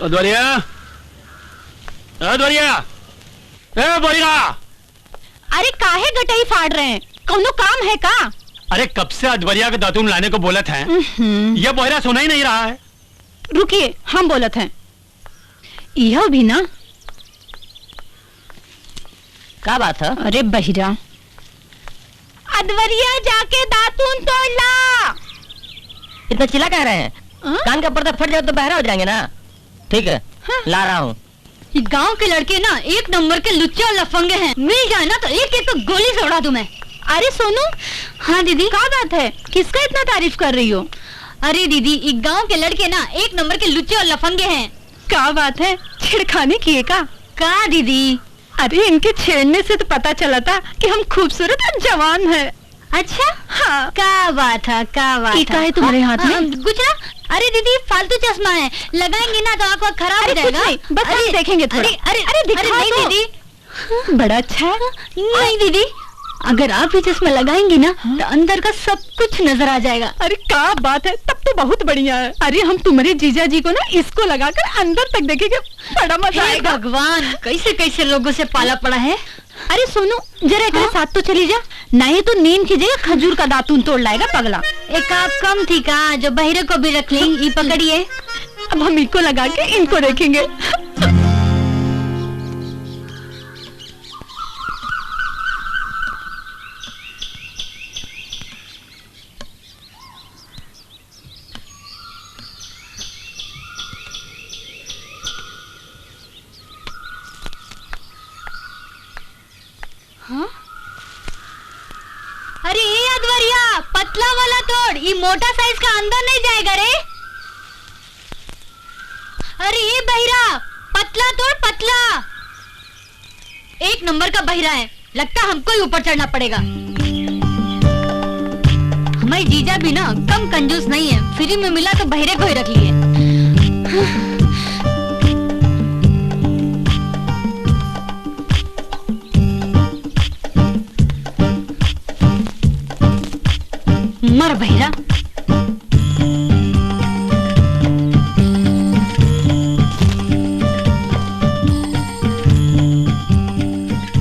अद्वरिया, अद्वरिया, ए बोहिरा। अरे काहे गटाई फाड़ रहे हैं? कौनो काम है का? अरे कब से अद्वरिया के दातून लाने को बोलत हैं। यह बोहिरा सुना ही नहीं रहा है। रुकिए, हम बोलत हैं। यह भी ना। क्या बात है? अरे बहिरा, अद्वरिया जाके दातून तोड़ ला। इतना चिल्ला कह रहे हैं? कान का पर्दा फट जाए तो बहरा हो जाएंगे ना। ठीक है, ला रहा हूँ। गांव के लड़के ना एक नंबर के लुच्चे और लफंगे हैं। मिल जाए ना तो एक एक तो गोली से उड़ा दूं मैं। अरे सोनू। हाँ दीदी, क्या बात है? किसका इतना तारीफ कर रही हो? अरे दीदी, एक गांव के लड़के ना एक नंबर के लुच्चे और लफंगे हैं। क्या बात है? छेड़खानी किए का दीदी? अरे इनके छेड़ने से तो पता चला था कि हम खूबसूरत और जवान हैं। अच्छा हाँ, क्या बात है? क्या बात है तुम्हारे हाथ में? कुछ ना। अरे दीदी, फालतू चश्मा है, लगाएंगे ना तो आंख खराब हो जाएगा। बस हम देखेंगे थोड़ा। अरे दिखा नहीं दीदी। बड़ा अच्छा है। नहीं दीदी, अगर आप ये चश्मा लगाएंगी ना तो अंदर का सब कुछ नजर आ जाएगा। अरे क्या बात है, तब तो बहुत बढ़िया है। अरे हम तुम्हारे जीजा जी को ना इसको लगाकर अंदर तक देखेंगे, बड़ा मजा आएगा। भगवान, कैसे कैसे लोगों से पाला पड़ा है। अरे सोनू, जरा एक साथ तो चली जा, नहीं तो नींद की जगह खजूर का दातून तोड़ लाएगा पगला। एक आप कम थी का, जो बहिरे को भी रख लेंगे। ये पकड़िए, अब हम इनको लगा के इनको देखेंगे। हाँ? अरे ये अद्वरिया, पतला वाला तोड़, ये मोटा साइज का अंदर नहीं जाएगा रे। अरे ये बहिरा, पतला तोड़, पतला। एक नंबर का बहिरा है, लगता हमको ही ऊपर चढ़ना पड़ेगा। हमारी जीजा भी ना कम कंजूस नहीं है, फ्री में मिला तो बहिरे को ही रख लिए। मर बहिरा।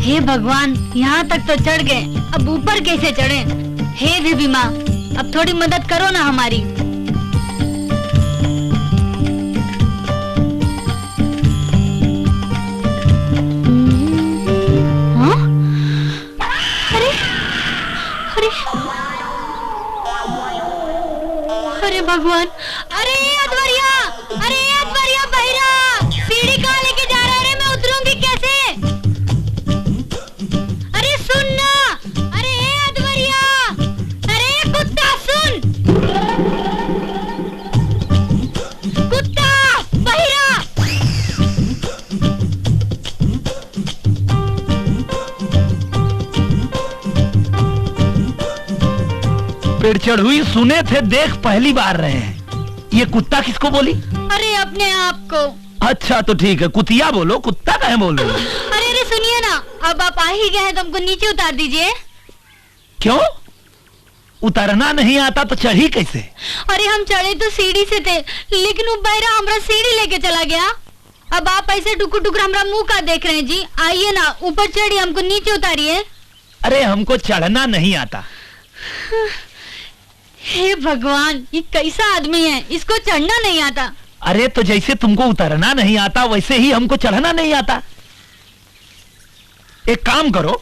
हे भगवान, यहाँ तक तो चढ़ गए, अब ऊपर कैसे चढ़े? हे देवी माँ, अब थोड़ी मदद करो ना हमारी। हाँ? अरे अरे अरे भगवान, अरे अद्वरिया, अरे अद्वरिया बहिरा, सीढ़ी कहाँ लेके जा रहा है रे? मैं उतरूंगी कैसे? अरे सुन ना, अरे अद्वरिया, अरे कुत्ता सुन, कुत्ता बहिरा। पेड़ चढ़ुई सुने थे, देख पहली बार रहे हैं। ये कुत्ता किसको बोली? अरे अपने आप को। अच्छा तो ठीक है, कुतिया बोलो, कुत्ता कहे बोलो। अरे अरे सुनिए ना, अब आप आ ही गए हैं तो हमको नीचे उतार दीजिए। क्यों? उतरना नहीं आता तो चढ़ी कैसे? अरे हम चढ़े तो सीढ़ी से थे, लेकिन वो बहरा हमारा सीढ़ी लेके चला गया। अब आप ऐसे टुकुर टुकुर हमारा मुंह का देख रहे हैं जी? आइए ना, ऊपर चढ़िए, हमको नीचे उतारिए। अरे हमको चढ़ना नहीं आता। हे भगवान, ये कैसा आदमी है, इसको चढ़ना नहीं आता। अरे तो जैसे तुमको उतरना नहीं आता वैसे ही हमको चढ़ना नहीं आता। एक काम करो,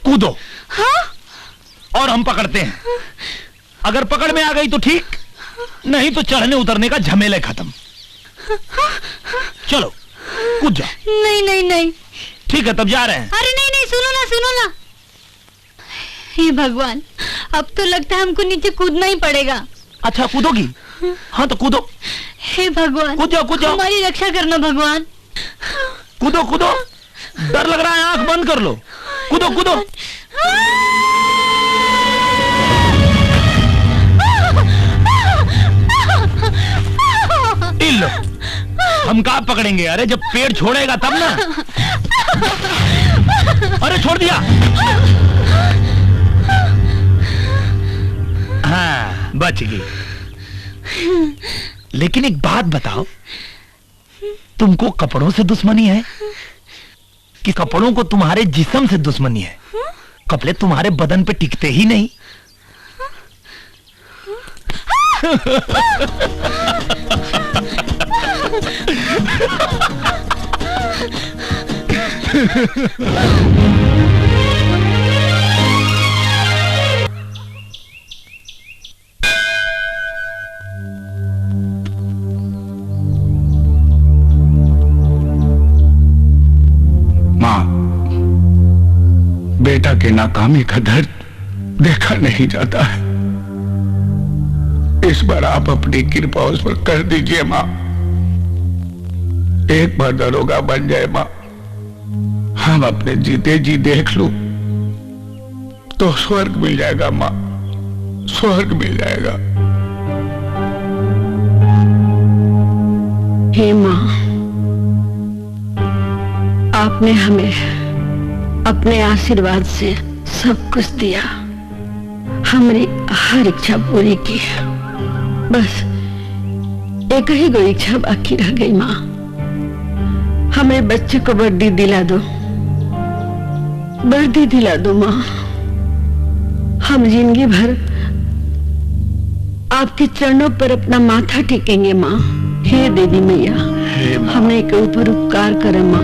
कूदो। हाँ? और हम पकड़ते हैं। अगर पकड़ में आ गई तो ठीक, नहीं तो चढ़ने उतरने का झमेला खत्म। चलो कूद जाओ। नहीं नहीं नहीं। ठीक है, तब जा रहे हैं। अरे नहीं नहीं, सुनो ना सुनो ना। हे भगवान, अब तो लगता है हमको नीचे कूदना ही पड़ेगा। अच्छा कूदोगी? हाँ तो कूदो। हे भगवान, कूद जाओ, कूद जाओ। हमारी रक्षा करना भगवान। कूदो कूदो, डर लग रहा है, आंख बंद कर लो। कूदो कूदो। लो, हम कहाँ पकड़ेंगे? अरे जब पेड़ छोड़ेगा तब ना। अरे छोड़ दिया। हाँ बच गई। लेकिन एक बात बताओ, तुमको कपड़ों से दुश्मनी है कि कपड़ों को तुम्हारे जिस्म से दुश्मनी है? कपड़े तुम्हारे बदन पे टिकते ही नहीं। माँ, बेटा की नाकामी का दर्द देखा नहीं जाता है। इस बार आप अपनी कृपा उस पर कर दीजिए माँ। एक बार दरोगा बन जाए माँ, हम अपने जीते जी देख लूं तो स्वर्ग मिल जाएगा माँ, स्वर्ग मिल जाएगा। हे माँ, आपने हमें अपने आशीर्वाद से सब कुछ दिया, हमने हर इच्छा पूरी की। बस एक ही गो इच्छा बाकी रह गई माँ, हमें बच्चे को वर्दी दिला दो, वर्दी दिला दो माँ। हम जिंदगी भर आपके चरणों पर अपना माथा टेकेंगे माँ। हे देवी मैया, हमने के ऊपर उपकार करे माँ।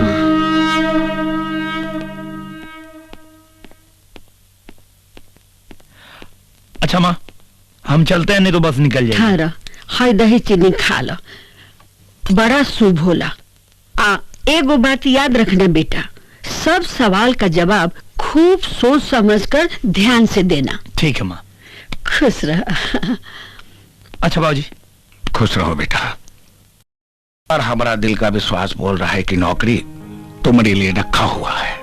अच्छा माँ, हम चलते हैं, नहीं तो बस निकल जाएगी। हाँ, हाय दही चीनी खा लो, बड़ा शुभ होला। एगो बात याद रखना बेटा, सब सवाल का जवाब खूब सोच समझकर ध्यान से देना। ठीक है माँ। खुश रह। अच्छा बाबूजी। खुश रहो बेटा। और हमारा दिल का विश्वास बोल रहा है कि नौकरी तुम्हारे लिए रखा हुआ है।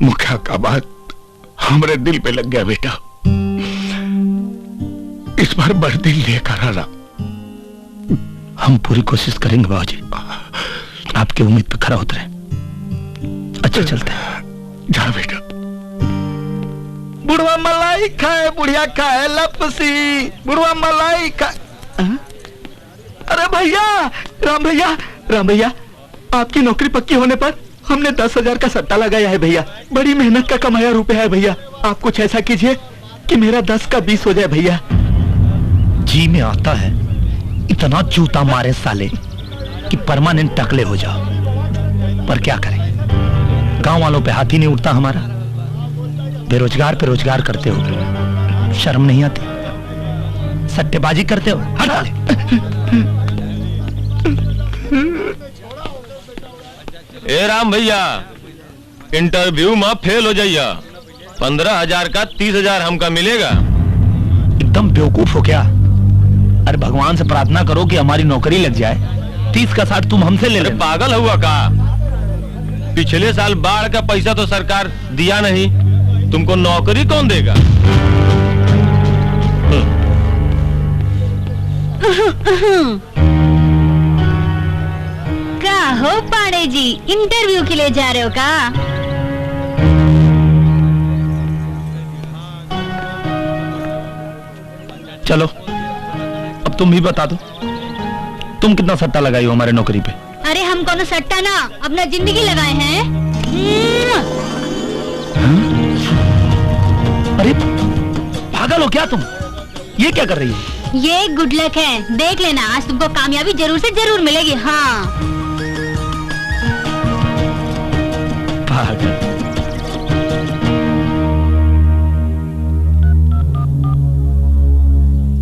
मुखिया का बात हमारे दिल पे लग गया बेटा। इस बार वर्दी लेकर आना। हम पूरी कोशिश करेंगे बाबूजी, आपकी उम्मीद पे खरा उतरे। अच्छा चलते हैं। जा बेटा। बुढ़वा मलाई खाए बुढ़िया खाए लपसी, बुढ़वा मलाई खाए। अरे भैया, राम भैया, राम भैया, आपकी नौकरी पक्की होने पर हमने 10,000 का सट्टा लगाया है भैया। बड़ी मेहनत का कमाया रुपया है भैया। आप कुछ ऐसा कीजिए कि मेरा 10 का 20 हो जाए भैया। जी में आता है इतना जूता मारे साले कि परमानेंट टकले हो जाओ, पर क्या करें, गांव वालों पे हाथ ही नहीं उठता हमारा। बेरोजगार पे रोजगार करते हो, शर्म नहीं आती? सट्टेबाजी करते हो, हटा ले। ए राम भैया, इंटरव्यू में फेल हो जाइया, 15,000 का 30,000 हमका मिलेगा। एकदम बेवकूफ हो क्या? अरे भगवान से प्रार्थना करो कि हमारी नौकरी लग जाए। 30 का 60 तुम हमसे ले लो। पागल हुआ का? पिछले साल बाढ़ का पैसा तो सरकार दिया नहीं, तुमको नौकरी कौन देगा? क्या हो पांडे जी, इंटरव्यू के लिए जा रहे हो का? चलो अब तुम भी बता दो, तुम कितना सट्टा लगाई हो हमारे नौकरी पे? अरे हम कौन सट्टा ना, अपना जिंदगी लगाए हैं। अरे पागल हो क्या तुम? ये क्या कर रही हो? ये गुड लक है, देख लेना, आज तुमको कामयाबी जरूर से जरूर मिलेगी। हाँ पागल।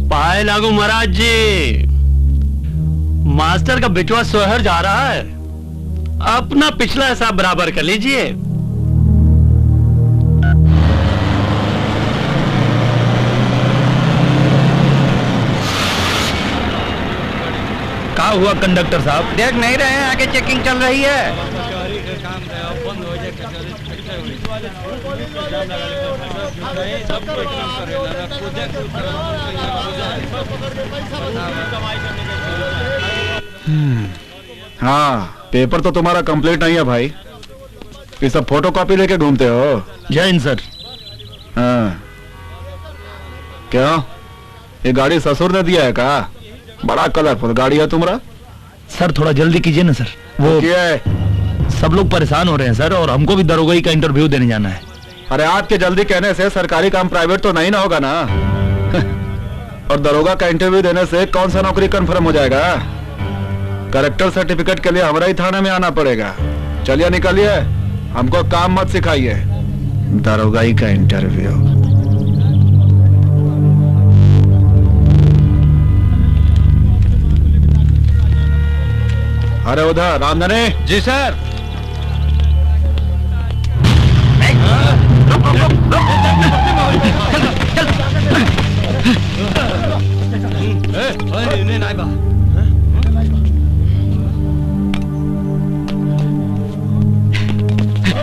पाए लागू महाराज जी, मास्टर का बिटवा शहर जा रहा है, अपना पिछला हिसाब बराबर कर लीजिए। क्या हुआ कंडक्टर साहब? देख नहीं रहे हैं, आगे चेकिंग चल रही है। हाँ, पेपर तो तुम्हारा कंप्लीट नहीं है भाई, ये सब फोटोकॉपी लेके घूमते हो। जय हिंद सर। हाँ, क्या ये गाड़ी ससुर ने दिया है का? बड़ा कलरफुल गाड़ी है तुम्हारा। सर थोड़ा जल्दी कीजिए ना सर, वो क्या है? सब लोग परेशान हो रहे हैं सर, और हमको भी दरोगाई का इंटरव्यू देने जाना है। अरे आपके जल्दी कहने से सरकारी काम प्राइवेट तो नहीं ना होगा ना। और दरोगा का इंटरव्यू देने से कौन सा नौकरी कंफर्म हो जाएगा? करेक्टर सर्टिफिकेट के लिए हमारा ही थाने में आना पड़ेगा। चलिए निकलिए, हमको काम मत सिखाइए। दरोगाई का इंटरव्यू। अरे उधर रामधने। जी सर।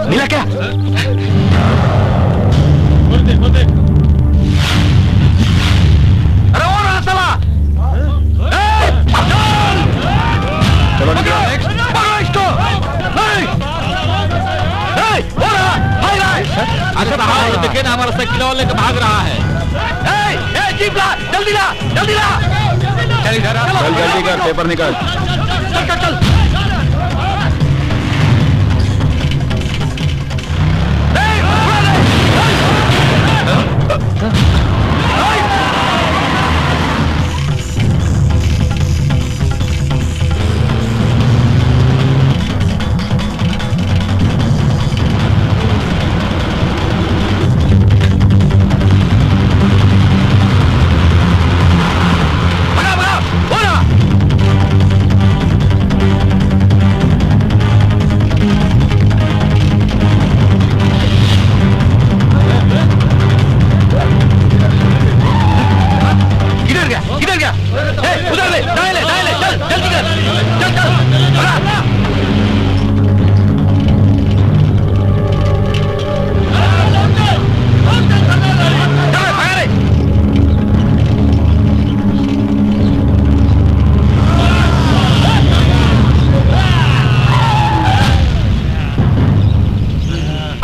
मिला क्या? अरे और रहा साला। चलो निकलो। देखिए ना, हमारा साइकिल वाले लेकर भाग रहा है। जीप ला, जल्दी ला, जल्दी ला। चल इधर आ। चल जल्दी कर, पेपर निकाल। चल चल चल।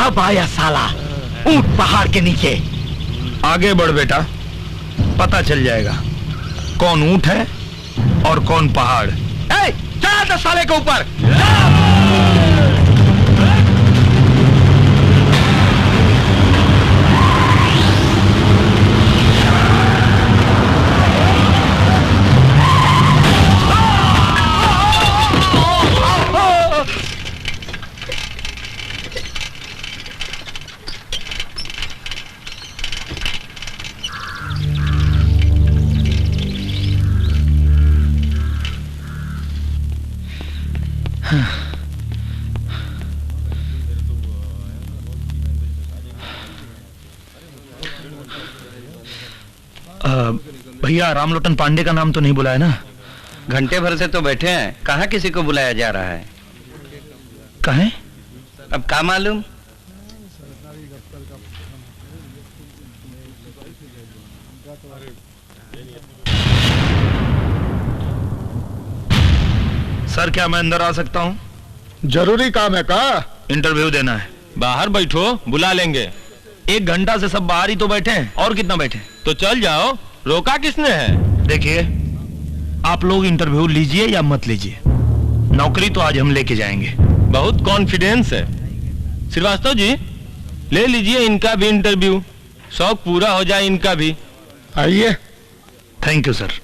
अब आया साला ऊंट पहाड़ के नीचे। आगे बढ़ बेटा, पता चल जाएगा कौन ऊंट है और कौन पहाड़। चल 10 साले के ऊपर। भैया रामलोटन पांडे का नाम तो नहीं बुलाया ना? घंटे भर से तो बैठे हैं, कहाँ किसी को बुलाया जा रहा है? कहें? अब क्या मालूम। सर क्या मैं अंदर आ सकता हूँ? जरूरी काम है का? इंटरव्यू देना है। बाहर बैठो, बुला लेंगे। 1 घंटा से सब बाहर ही तो बैठे हैं, और कितना बैठे? तो चल जाओ, रोका किसने है? देखिए, आप लोग इंटरव्यू लीजिए या मत लीजिए, नौकरी तो आज हम लेके जाएंगे। बहुत कॉन्फिडेंस है। श्रीवास्तव जी, ले लीजिए इनका भी इंटरव्यू, शौक पूरा हो जाए इनका भी। आइए। Thank you sir.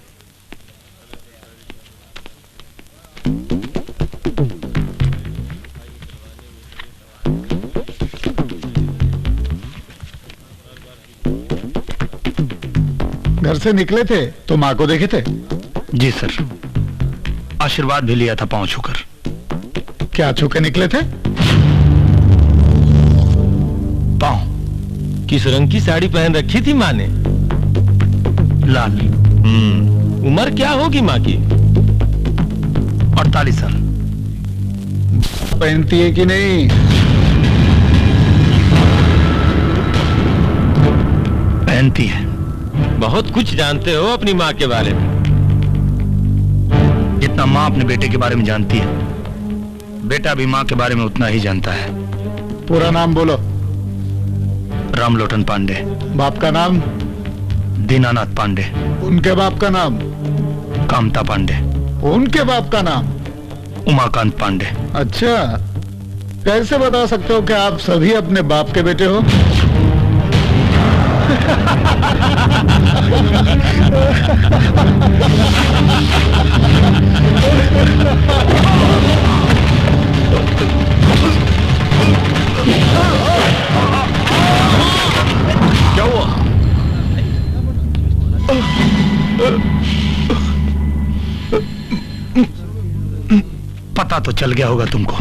घर से निकले थे तो माँ को देखे थे? जी सर, आशीर्वाद भी लिया था पांव छूकर। क्या छू के निकले थे? पांव। किस रंग की साड़ी पहन रखी थी माँ ने? लाल। उम्र क्या होगी माँ की? 48 साल। पहनती है कि नहीं? पहनती है। बहुत कुछ जानते हो अपनी माँ के बारे में। जितना माँ अपने बेटे के बारे में जानती है, बेटा भी माँ के बारे में उतना ही जानता है। पूरा नाम बोलो। रामलोटन पांडे। बाप का नाम? दीनानाथ पांडे। उनके बाप का नाम? कामता पांडे। उनके बाप का नाम? उमाकांत पांडे। अच्छा, कैसे बता सकते हो कि आप सभी अपने बाप के बेटे हो? क्या हुआ? पता तो चल गया होगा तुमको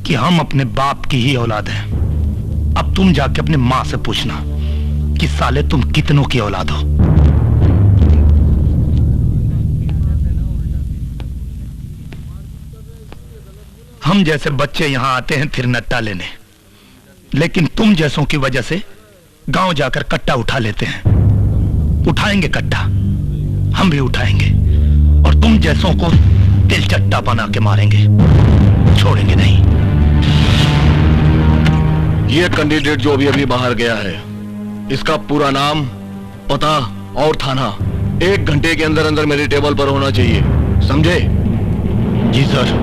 कि हम अपने बाप की ही औलाद हैं। अब तुम जाके अपने मां से पूछना कि साले तुम कितनों की औलाद हो। हम जैसे बच्चे यहां आते हैं फिर नट्टा लेने, लेकिन तुम जैसों की वजह से गांव जाकर कट्टा उठा लेते हैं। उठाएंगे कट्टा, हम भी उठाएंगे, और तुम जैसों को दिल चट्टा बना के मारेंगे, छोड़ेंगे नहीं। ये कैंडिडेट जो अभी अभी बाहर गया है, इसका पूरा नाम, पता और थाना 1 घंटे के अंदर अंदर मेरे टेबल पर होना चाहिए, समझे? जी सर।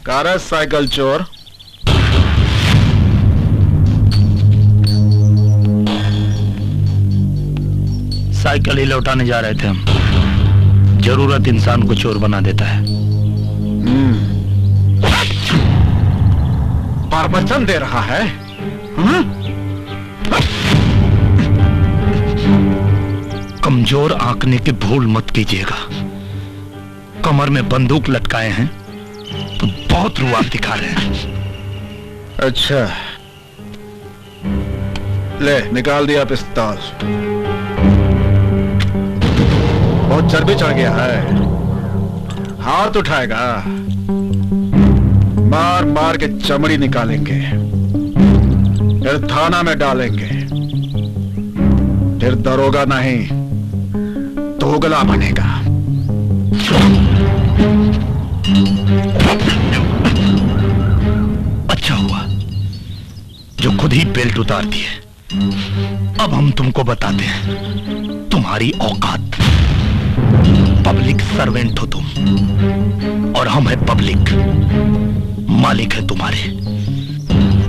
कारस साइकिल चोर। साइकिल ही लौटाने जा रहे थे हम। जरूरत इंसान को चोर बना देता है। प्रवचन दे रहा है। कमजोर आंकने की भूल मत कीजिएगा। कमर में बंदूक लटकाए हैं तो बहुत रुआब दिखा रहे हैं। अच्छा, ले निकाल दिया पिस्तौल। बहुत चर्बी चढ़ गया है, हाथ उठाएगा, मार मार के चमड़ी निकालेंगे, फिर थाना में डालेंगे, फिर दरोगा नहीं दोगला बनेगा। अच्छा हुआ जो खुद ही बेल्ट उतार दिए। अब हम तुमको बताते हैं तुम्हारी औकात। पब्लिक सर्वेंट हो तुम, और हम है पब्लिक। मालिक है तुम्हारे,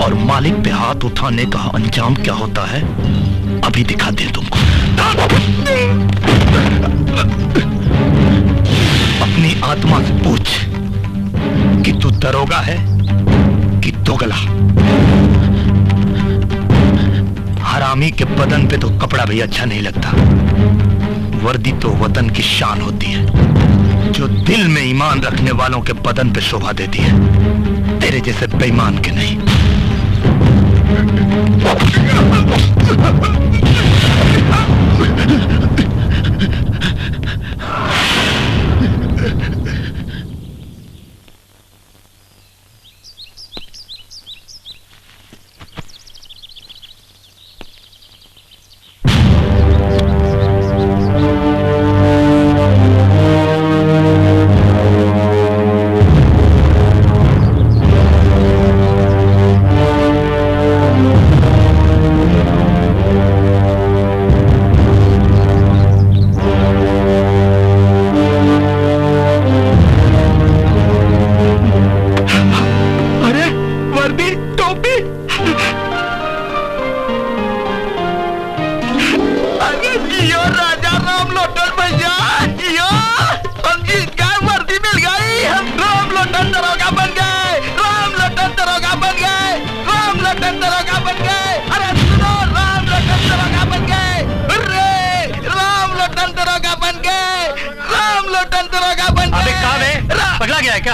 और मालिक पे हाथ उठाने का अंजाम क्या होता है अभी दिखाते हैं तुमको। अपनी आत्मा से पूछ कि तू दरोगा है कि दोगला। हरामी के बदन पे तो कपड़ा भी अच्छा नहीं लगता, वर्दी तो वतन की शान होती है, जो दिल में ईमान रखने वालों के बदन पे शोभा देती है, तेरे जैसे बेईमान के नहीं।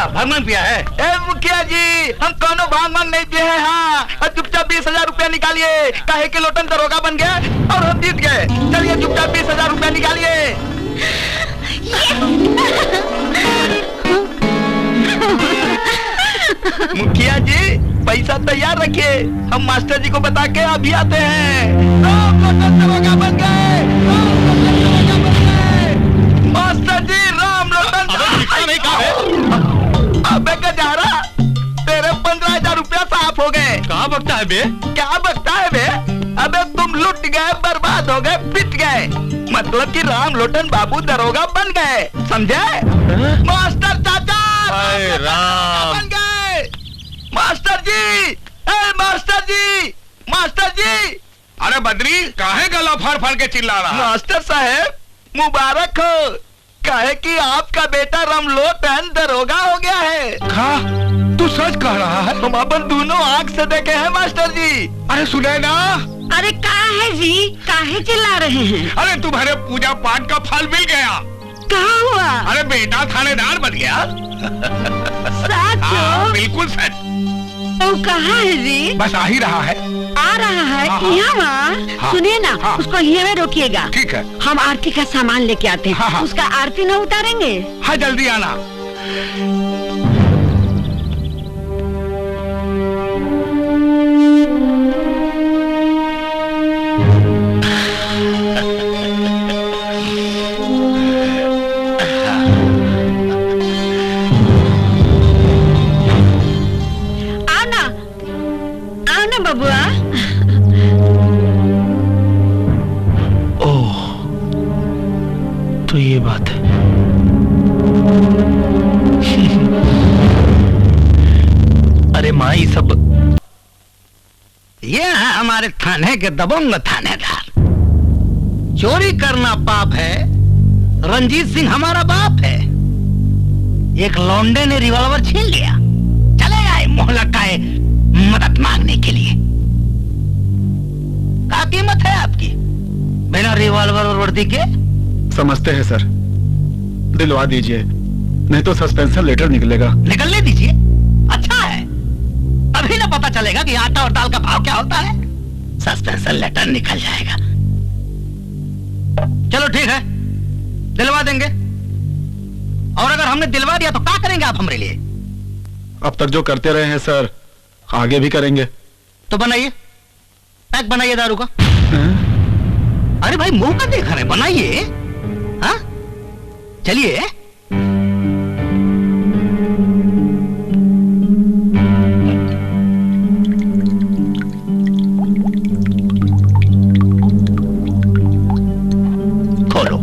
भांग पिया है? ए मुखिया जी, हम कोनो भांग नहीं पिए हैं। हाँ, चुपचाप 20,000 रुपया निकालिए। काहे के लोटन दरोगा बन गया और हम जीत गए। चलिए चुपचाप 20,000 रुपया निकालिए। मुखिया जी, पैसा तैयार रखिए, हम मास्टर जी को बता के अभी आते हैं। राम लोटन दरोगा बन गए, मास्टर जी। राम लोटन नहीं कहा है? अबे गजारा, है बे? क्या बकता है बे? अबे तुम लुट गए, बर्बाद हो गए, पिट गए, मतलब कि राम लोटन बाबू दरोगा बन गए, समझे? मास्टर चाचा हाय राम। बन गए। मास्टर जी, मास्टर जी, मास्टर जी। अरे बद्री, काहे गला फाड़ फाड़ के चिल्ला रहा? मास्टर साहब मुबारक हो, कहे कि आपका बेटा रामलोटन दरोगा हो गया है। हाँ, तू सच कह रहा है? हम अपन दोनों आंख से देखे हैं मास्टर जी। अरे सुने ना। अरे कहाँ है जी, काहे चिल्ला रहे हैं? अरे तुम्हारे पूजा पाठ का फल मिल गया। कहाँ हुआ? अरे बेटा थानेदार बन गया। सच? हाँ, बिल्कुल सच। तो कहाँ है जी? बस आ ही रहा है। आ रहा है? हाँ, यहाँ? हाँ, सुनिए ना, हाँ, उसको यहाँ में रोकिएगा। ठीक है। हम आरती का सामान लेके आते हैं। हाँ, हाँ। उसका आरती न उतारेंगे? हाँ, जल्दी आना। बबुआ। ओह, तो ये बात है। अरे माँ, ये सब ये है हमारे थाने के दबंग थानेदार। चोरी करना पाप है, रंजीत सिंह हमारा बाप है। एक लौंडे ने रिवॉल्वर छीन लिया, चले आए मोहल्ला का मदद मांगने के लिए। क्या कीमत है आपकी बिना रिवॉल्वर और वर्दी के? समझते हैं सर, दिलवा दीजिए, नहीं तो सस्पेंशन लेटर निकलेगा। निकलने दीजिए, अच्छा है, अभी ना पता चलेगा कि आटा और दाल का भाव क्या होता है। सस्पेंशन लेटर निकल जाएगा। चलो ठीक है, दिलवा देंगे। और अगर हमने दिलवा दिया तो क्या करेंगे आप हमारे लिए? अब तक जो करते रहे हैं सर, आगे भी करेंगे। तो बनाइए, पैक बनाइए दारू का। अरे भाई मुंह का देख रहे, बनाइए। हाँ चलिए। खोलो,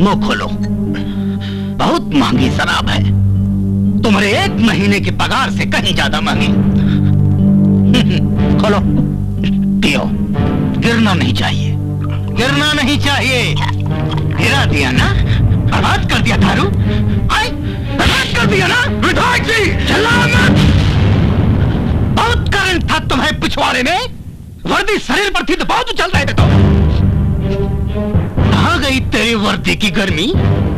मुंह खोलो। बहुत महंगी शराब है, तुम्हारे 1 महीने की पगार से कहीं ज्यादा महंगी। खोलो, पियो। गिरना नहीं चाहिए, गिरना नहीं चाहिए। गिरा दिया ना, बर्बाद कर दिया दारू। बर्बाद कर दिया ना विधायक जी। चिल्लाओ मत। बहुत करंट था तुम्हें पिछवाड़े में, वर्दी शरीर पर थी तो बहुत उछल रहे थे। तो कहाँ गई तेरी वर्दी की गर्मी?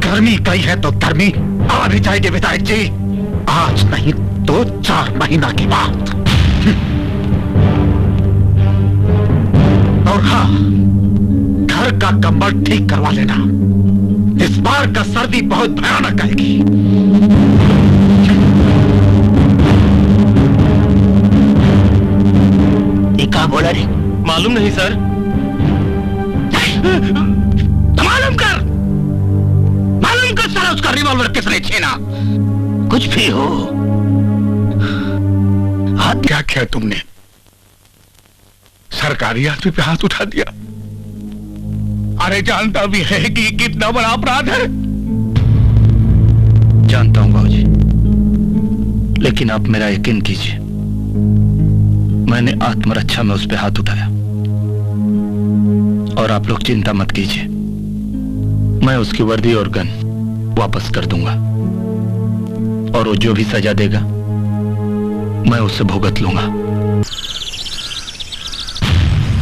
गर्मी गई है तो गर्मी आ भी जाएगी विधायक जी, आज नहीं तो 4 महीना के बाद। और हाँ, घर का कंबल ठीक करवा लेना, इस बार का सर्दी बहुत भयानक आएगी। ये क्या बोला रे? मालूम नहीं सर। मालूम कर सारा उसका रिवॉल्वर किसने छीना। कुछ भी हो, हाथ क्या किया तुमने? सरकारी आदमी पे हाथ उठा दिया। अरे जानता भी है कि कितना बड़ा अपराध है। जानता हूं बाबूजी, लेकिन आप मेरा यकीन कीजिए, मैंने आत्मरक्षा में उस पे हाथ उठाया। और आप लोग चिंता मत कीजिए, मैं उसकी वर्दी और गन वापस कर दूंगा, और वो जो भी सजा देगा मैं उससे भुगत लूंगा।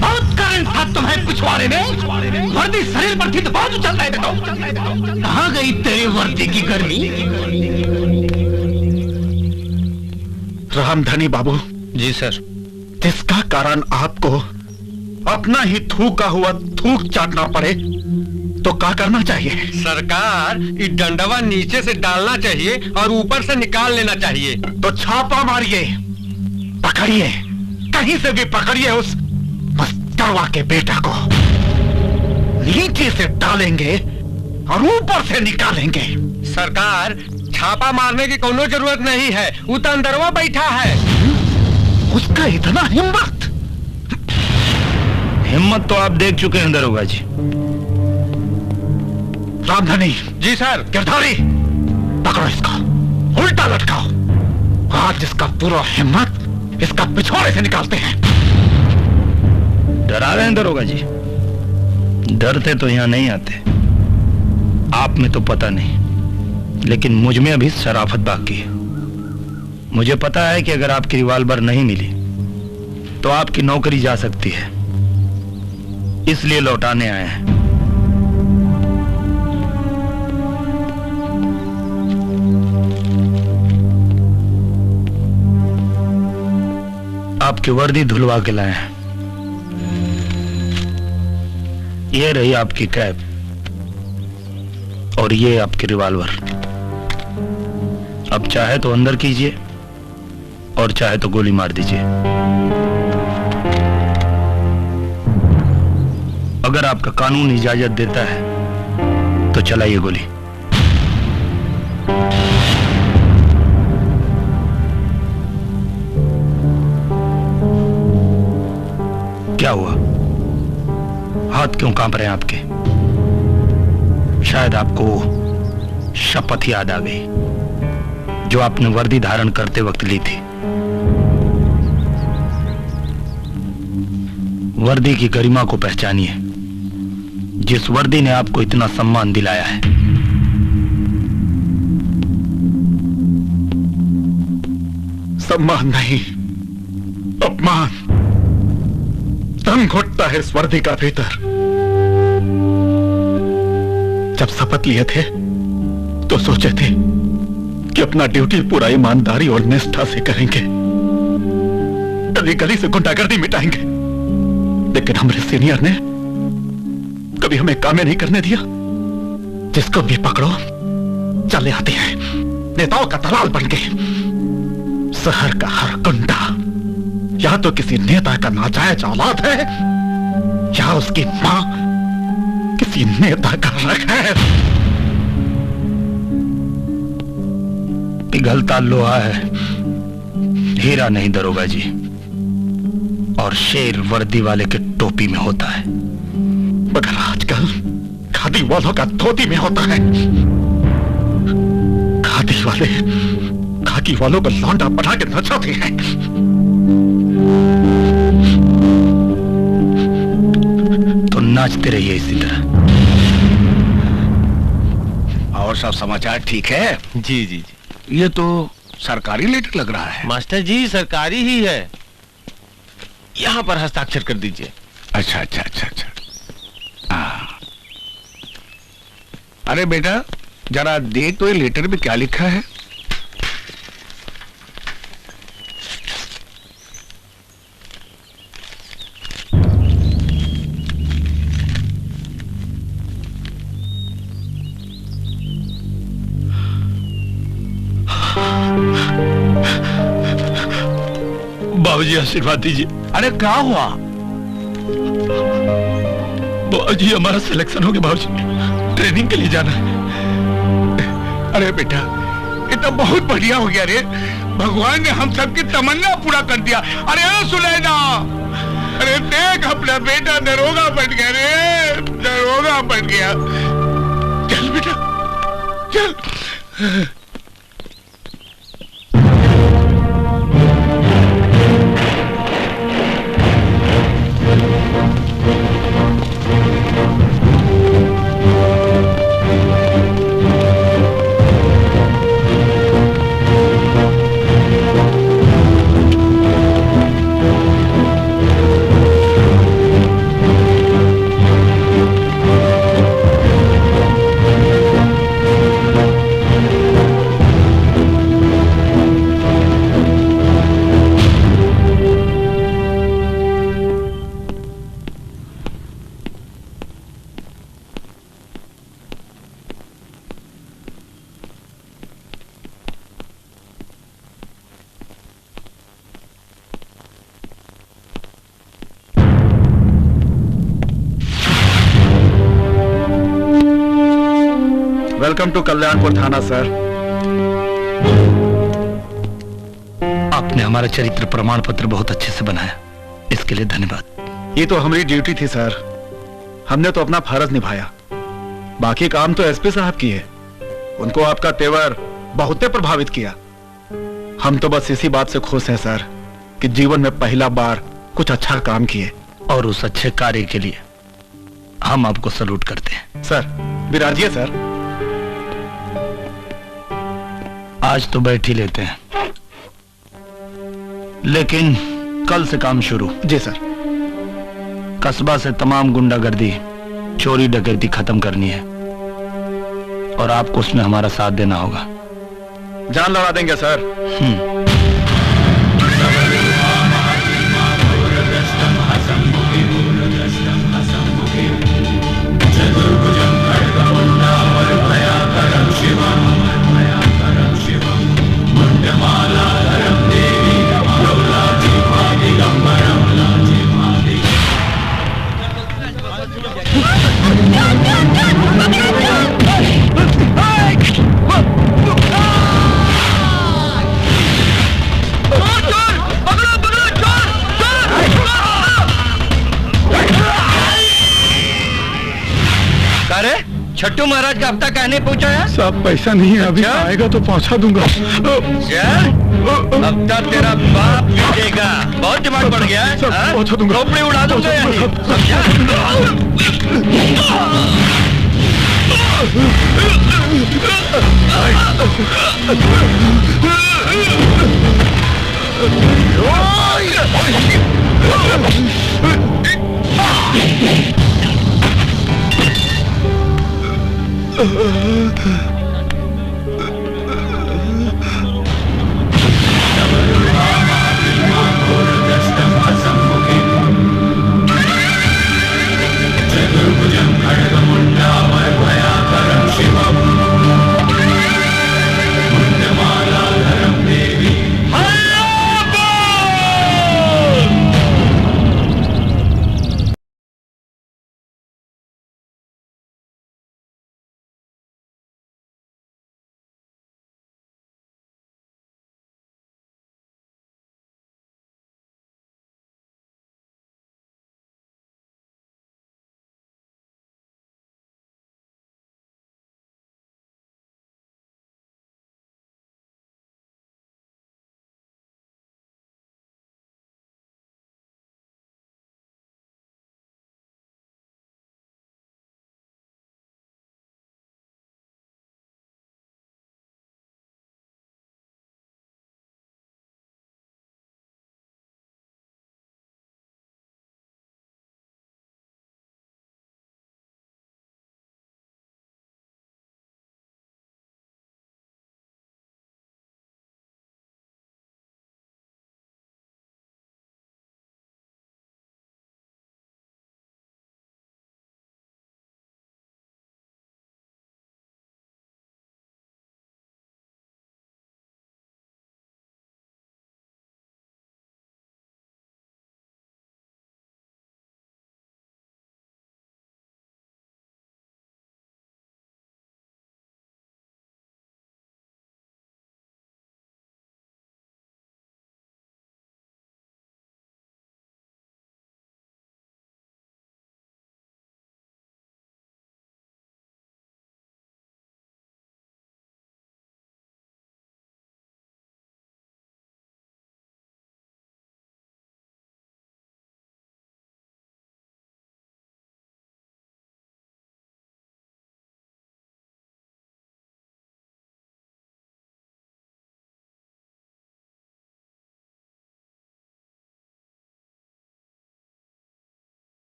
बहुत करंट था तुम्हें पिछवाड़े में, वर्दी शरीर पर थी तो बहुत उछल रहे थे। तो कहाँ गई तेरी वर्दी की गर्मी? रामधनी बाबू जी सर। जिसका कारण आपको अपना ही थूका हुआ थूक चाटना पड़े तो क्या करना चाहिए? सरकार, इस डंडवा नीचे से डालना चाहिए और ऊपर से निकाल लेना चाहिए। तो छापा मारिए, पकड़िए, कहीं से भी पकड़िए उस मस्तरवा के बेटा को। नीचे से डालेंगे और ऊपर से निकालेंगे। सरकार, छापा मारने की कोनो जरूरत नहीं है, वो तो अंदरवा बैठा है। उसका इतना हिम्मत। हिम्मत तो आप देख चुके हैं दरोगा जी। रामधनी। जी सर। गिरधारी, पकड़ो इसको, उल्टा लटकाओ। आज इसका पूरा हिम्मत इसका पिछवाड़े से निकालते हैं। डरा रहे हैं दरोगा जी? डरते तो यहां नहीं आते। आप में तो पता नहीं, लेकिन मुझ में अभी शराफत बाकी है। मुझे पता है कि अगर आपकी रिवॉल्वर नहीं मिली तो आपकी नौकरी जा सकती है, इसलिए लौटाने आए हैं। आपकी वर्दी धुलवा के लाए हैं। ये रही आपकी कैप और ये आपकी रिवॉल्वर। अब चाहे तो अंदर कीजिए और चाहे तो गोली मार दीजिए। अगर आपका कानून इजाजत देता है तो चलाइए गोली। क्या हुआ? हाथ क्यों कांप रहे हैं आपके? शायद आपको शपथ याद आ गई जो आपने वर्दी धारण करते वक्त ली थी। वर्दी की गरिमा को पहचानिए, जिस वर्दी ने आपको इतना सम्मान दिलाया है। सम्मान नहीं, अपमान। दम घुटता है इस वर्दी का भीतर। जब शपथ लिए थे तो सोचे थे कि अपना ड्यूटी पूरा ईमानदारी और निष्ठा से करेंगे, गली गली से गुंडागर्दी मिटाएंगे। लेकिन हमारे सीनियर ने कभी हमें काम नहीं करने दिया। जिसको भी पकड़ो चले आते हैं, नेताओं का दलाल बन गए। शहर का हर गुंडा या तो किसी नेता का नाजायज औलाद है या उसकी मां किसी नेता का रख है। पिघलता लोहा है, हीरा नहीं दरोगा जी। और शेर वर्दी वाले के टोपी में होता है, मगर आजकल खादी वालों का धोती में होता है। खादी वाले खाकी वालों को लौंडा बना के नचाते हैं। तो नाचते रहिए इसी तरह। और सब समाचार ठीक है? जी जी जी। ये तो सरकारी लेटर लग रहा है। मास्टर जी सरकारी ही है, यहाँ पर हस्ताक्षर कर दीजिए। अच्छा अच्छा अच्छा अच्छा। अरे बेटा जरा देख तो ये लेटर में क्या लिखा है। बाबूजी आशीर्वाद दीजिए। अरे क्या हुआ? बाबूजी हमारा सिलेक्शन हो गया बाबूजी, ट्रेनिंग के लिए जाना है। अरे बेटा ये तो बहुत बढ़िया हो गया रे, भगवान ने हम सबकी तमन्ना पूरा कर दिया। अरे सुनैना, अरे देख अपना बेटा दरोगा बन गया रे, दरोगा बन गया। चल बेटा चल। वेलकम टू कल्याणपुर थाना सर। आपने हमारा चरित्र प्रमाण पत्र बहुत अच्छे से बनाया, इसके लिए धन्यवाद। ये तो हमारी ड्यूटी थी सर, हमने तो अपना फर्ज निभाया। बाकी काम तो एसपी साहब की है, उनको आपका तेवर बहुत प्रभावित किया। हम तो बस इसी बात से खुश हैं सर कि जीवन में पहला बार कुछ अच्छा काम किए, और उस अच्छे कार्य के लिए हम आपको सलूट करते हैं। सर विराजिए सर। आज तो बैठ ही लेते हैं, लेकिन कल से काम शुरू। जी सर। कस्बा से तमाम गुंडागर्दी, चोरी डकैती खत्म करनी है, और आपको उसमें हमारा साथ देना होगा। जान लड़ा देंगे सर। अरे छट्टू महाराज का हफ्ता कहने पहुंचा है? सब पैसा नहीं है, अभी आएगा तो पहुंचा दूंगा। हफ्ता तेरा बाप भेजेगा, बहुत डिमांड बढ़ गया है। पहुंचा दूंगा, खोपड़ी उड़ा दूंगा यहीं, समझा?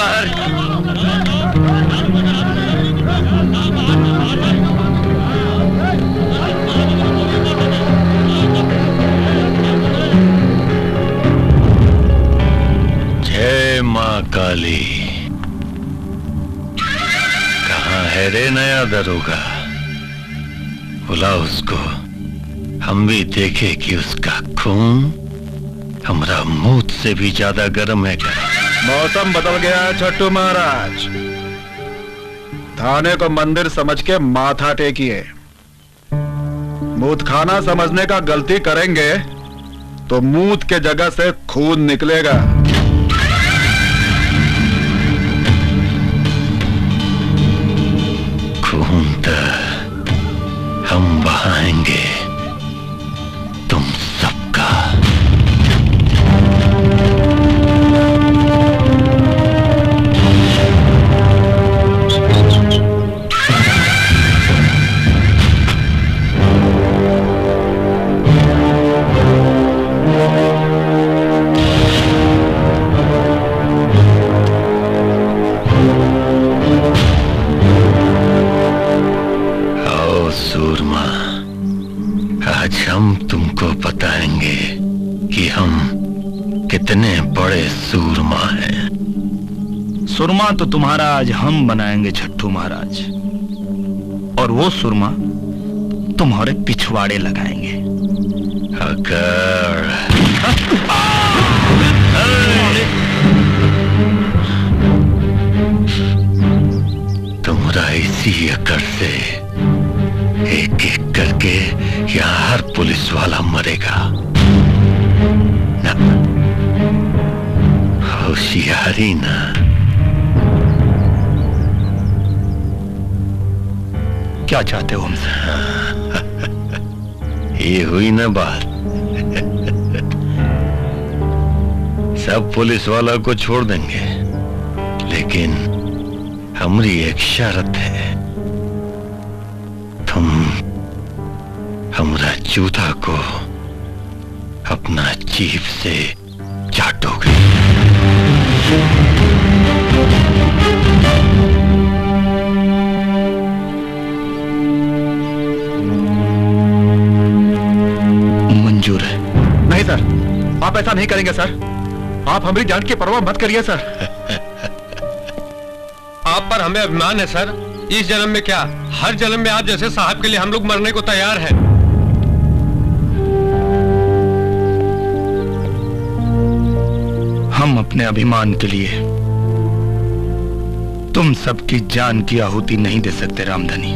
बाहर। जय माँ काली। कहाँ है रे नया दरोगा? बुला उसको, हम भी देखे कि उसका खून हमारा मुंह से भी ज्यादा गर्म है क्या? मौसम बदल गया है छट्टू महाराज। थाने को मंदिर समझ के माथा टेकिए। मूत खाना समझने का गलती करेंगे तो मूत के जगह से खून निकलेगा। खून तो हम बहाएंगे तुम सबका। सूरमा, आज हम तुमको बताएंगे कि हम कितने बड़े सूरमा हैं। सुरमा तो तुम्हारा आज हम बनाएंगे छट्टू महाराज, और वो सुरमा तुम्हारे पिछवाड़े लगाएंगे। अगर तुम्हारा इसी अकड़ से एक एक करके यहाँ हर पुलिस वाला मरेगा ना। होशियारी ना। क्या चाहते हो हमसे? ये हुई ना बात। सब पुलिस वाला को छोड़ देंगे, लेकिन हमारी एक शर्त है। तुम हमरा जूता को अपना जीभ से चाटोगे। मंजूर है? नहीं सर, आप ऐसा नहीं करेंगे सर। आप हमारी जान की परवाह मत करिए सर। आप पर हमें अभिमान है सर। इस जन्म में क्या, हर जन्म में आप जैसे साहब के लिए हम लोग मरने को तैयार हैं। हम अपने अभिमान के लिए तुम सबकी जान की आहुति नहीं दे सकते रामधनी।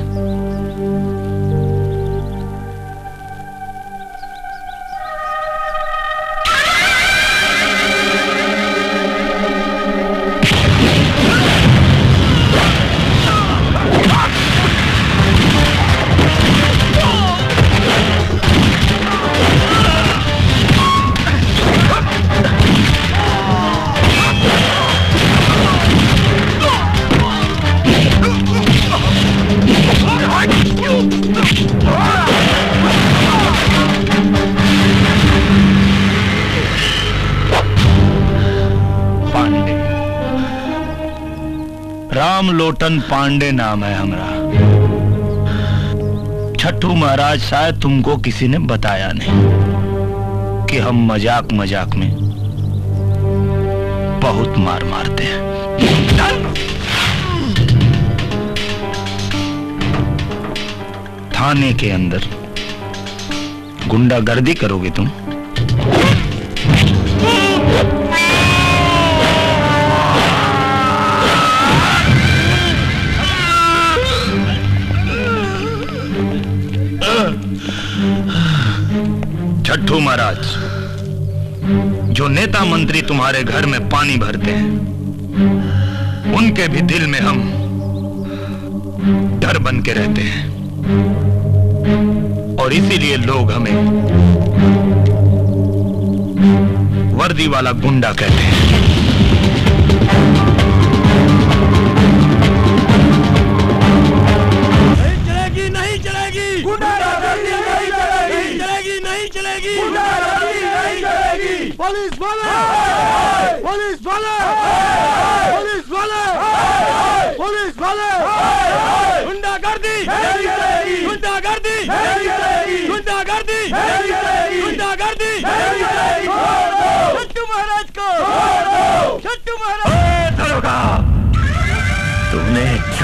रामलोटन पांडे नाम है हमारा। छट्टू महाराज, शायद तुमको किसी ने बताया नहीं कि हम मजाक मजाक में बहुत मार मारते हैं। थाने के अंदर गुंडागर्दी करोगे तुम? छट्टू महाराज, जो नेता मंत्री तुम्हारे घर में पानी भरते हैं, उनके भी दिल में हम डर बन के रहते हैं, और इसीलिए लोग हमें वर्दी वाला गुंडा कहते हैं। नहीं चलेगी, नहीं चलेगी, गुंडागर्दी नहीं चलेगी, चलेगी नहीं चलेगी, गुंडागर्दी नहीं चलेगी। पुलिस वाले, पुलिस वाले, पुलिस वाले।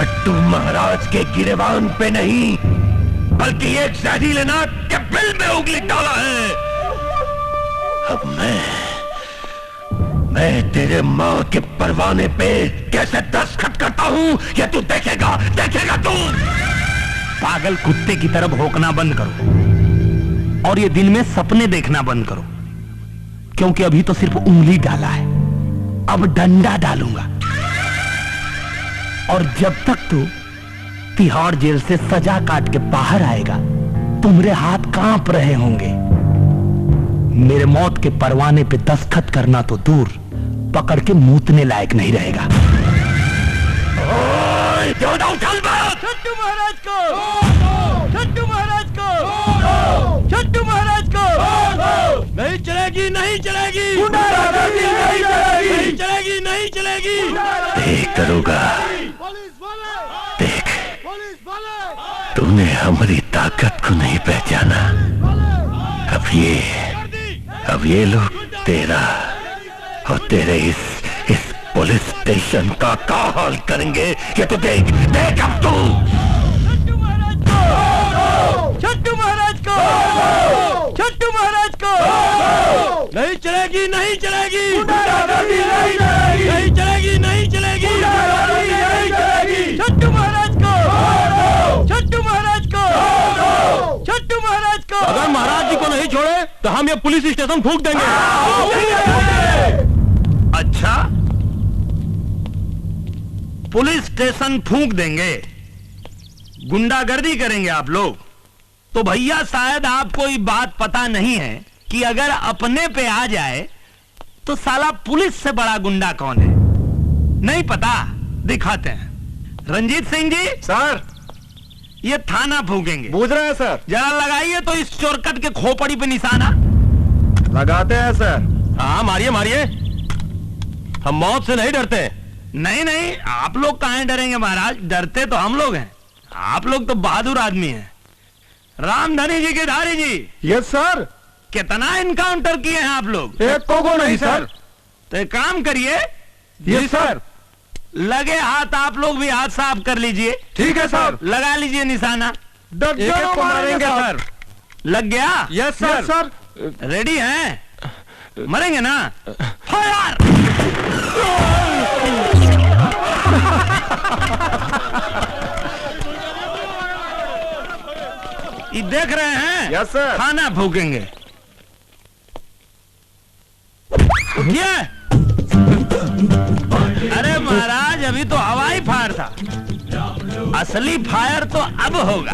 छट्टू महाराज के गिरेबान पे नहीं बल्कि एक जहरीले नाग के बिल में उंगली डाला है। अब मैं तेरे माँ के परवाने पे कैसे दस्तखत करता हूँ ये तू देखेगा तू। पागल कुत्ते की तरह भौंकना बंद करो और ये दिन में सपने देखना बंद करो, क्योंकि अभी तो सिर्फ उंगली डाला है, अब डंडा डालूंगा। और जब तक तू तिहाड़ जेल से सजा काट के बाहर आएगा तुम्हारे हाथ कांप रहे होंगे। मेरे मौत के परवाने पे दस्तखत करना तो दूर, पकड़ के मूतने लायक नहीं रहेगा। छट्टू महाराज को, छट्टू महाराज को, छट्टू महाराज को नहीं चलेगी, नहीं चलेगी, नहीं चलेगी, नहीं चलेगी। देख दरोगा, देख तूने हमारी ताकत को नहीं पहचाना। अब ये लोग तेरा और तेरे इस पुलिस स्टेशन का क्या हाल करेंगे ये तो देख अब तू। छट्टू महाराज को, छट्टू महाराज को नहीं चलेगी, नहीं चलेगी, नहीं चलेगी, नहीं चलेगी। छट्टू महाराज को, छट्टू महाराज को, छट्टू महाराज को। अगर महाराज जी को नहीं छोड़े तो हम ये पुलिस स्टेशन फूंक देंगे। अच्छा, पुलिस स्टेशन फूंक देंगे, गुंडागर्दी करेंगे आप लोग? तो भैया शायद आपको ये बात पता नहीं है कि अगर अपने पे आ जाए तो साला पुलिस से बड़ा गुंडा कौन है। नहीं पता? दिखाते हैं। रंजीत सिंह जी सर, ये थाना फूकेंगे। बूझ रहे हैं सर। जरा लगाइए तो इस चोरकट के खोपड़ी पे निशाना। लगाते हैं सर। हाँ मारिए मारिए, हम मौत से नहीं डरते। नहीं नहीं, आप लोग कहां डरेंगे महाराज, डरते तो हम लोग हैं। आप लोग तो बहादुर आदमी हैं। रामधनी जी के धारी जी। Yes sir. कितना इनकाउंटर किए हैं आप लोग? एक को नहीं सर। तो एक काम करिए। Yes sir. लगे हाथ आप लोग भी हाथ साफ कर लीजिए। ठीक है सर। लगा लीजिए निशाना। दर्जनों मारेंगे सर। लग गया? Yes sir. सर रेडी हैं? मरेंगे ना? फायर! ये देख रहे हैं? Yes sir. खाना फूकेंगे। उठिए। अरे महाराज, अभी तो हवाई फायर था, असली फायर तो अब होगा।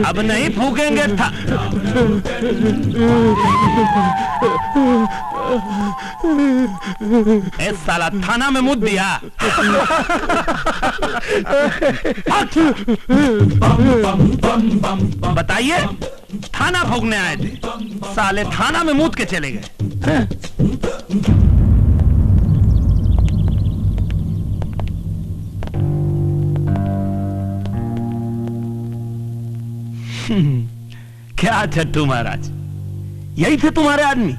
अब नहीं फूकेंगे था। ए साला, थाना में मुद दिया। बताइए, थाना फूकने आए थे, साले थाना में मुद के चले गए। क्या छट्टू महाराज, यही थे तुम्हारे आदमी?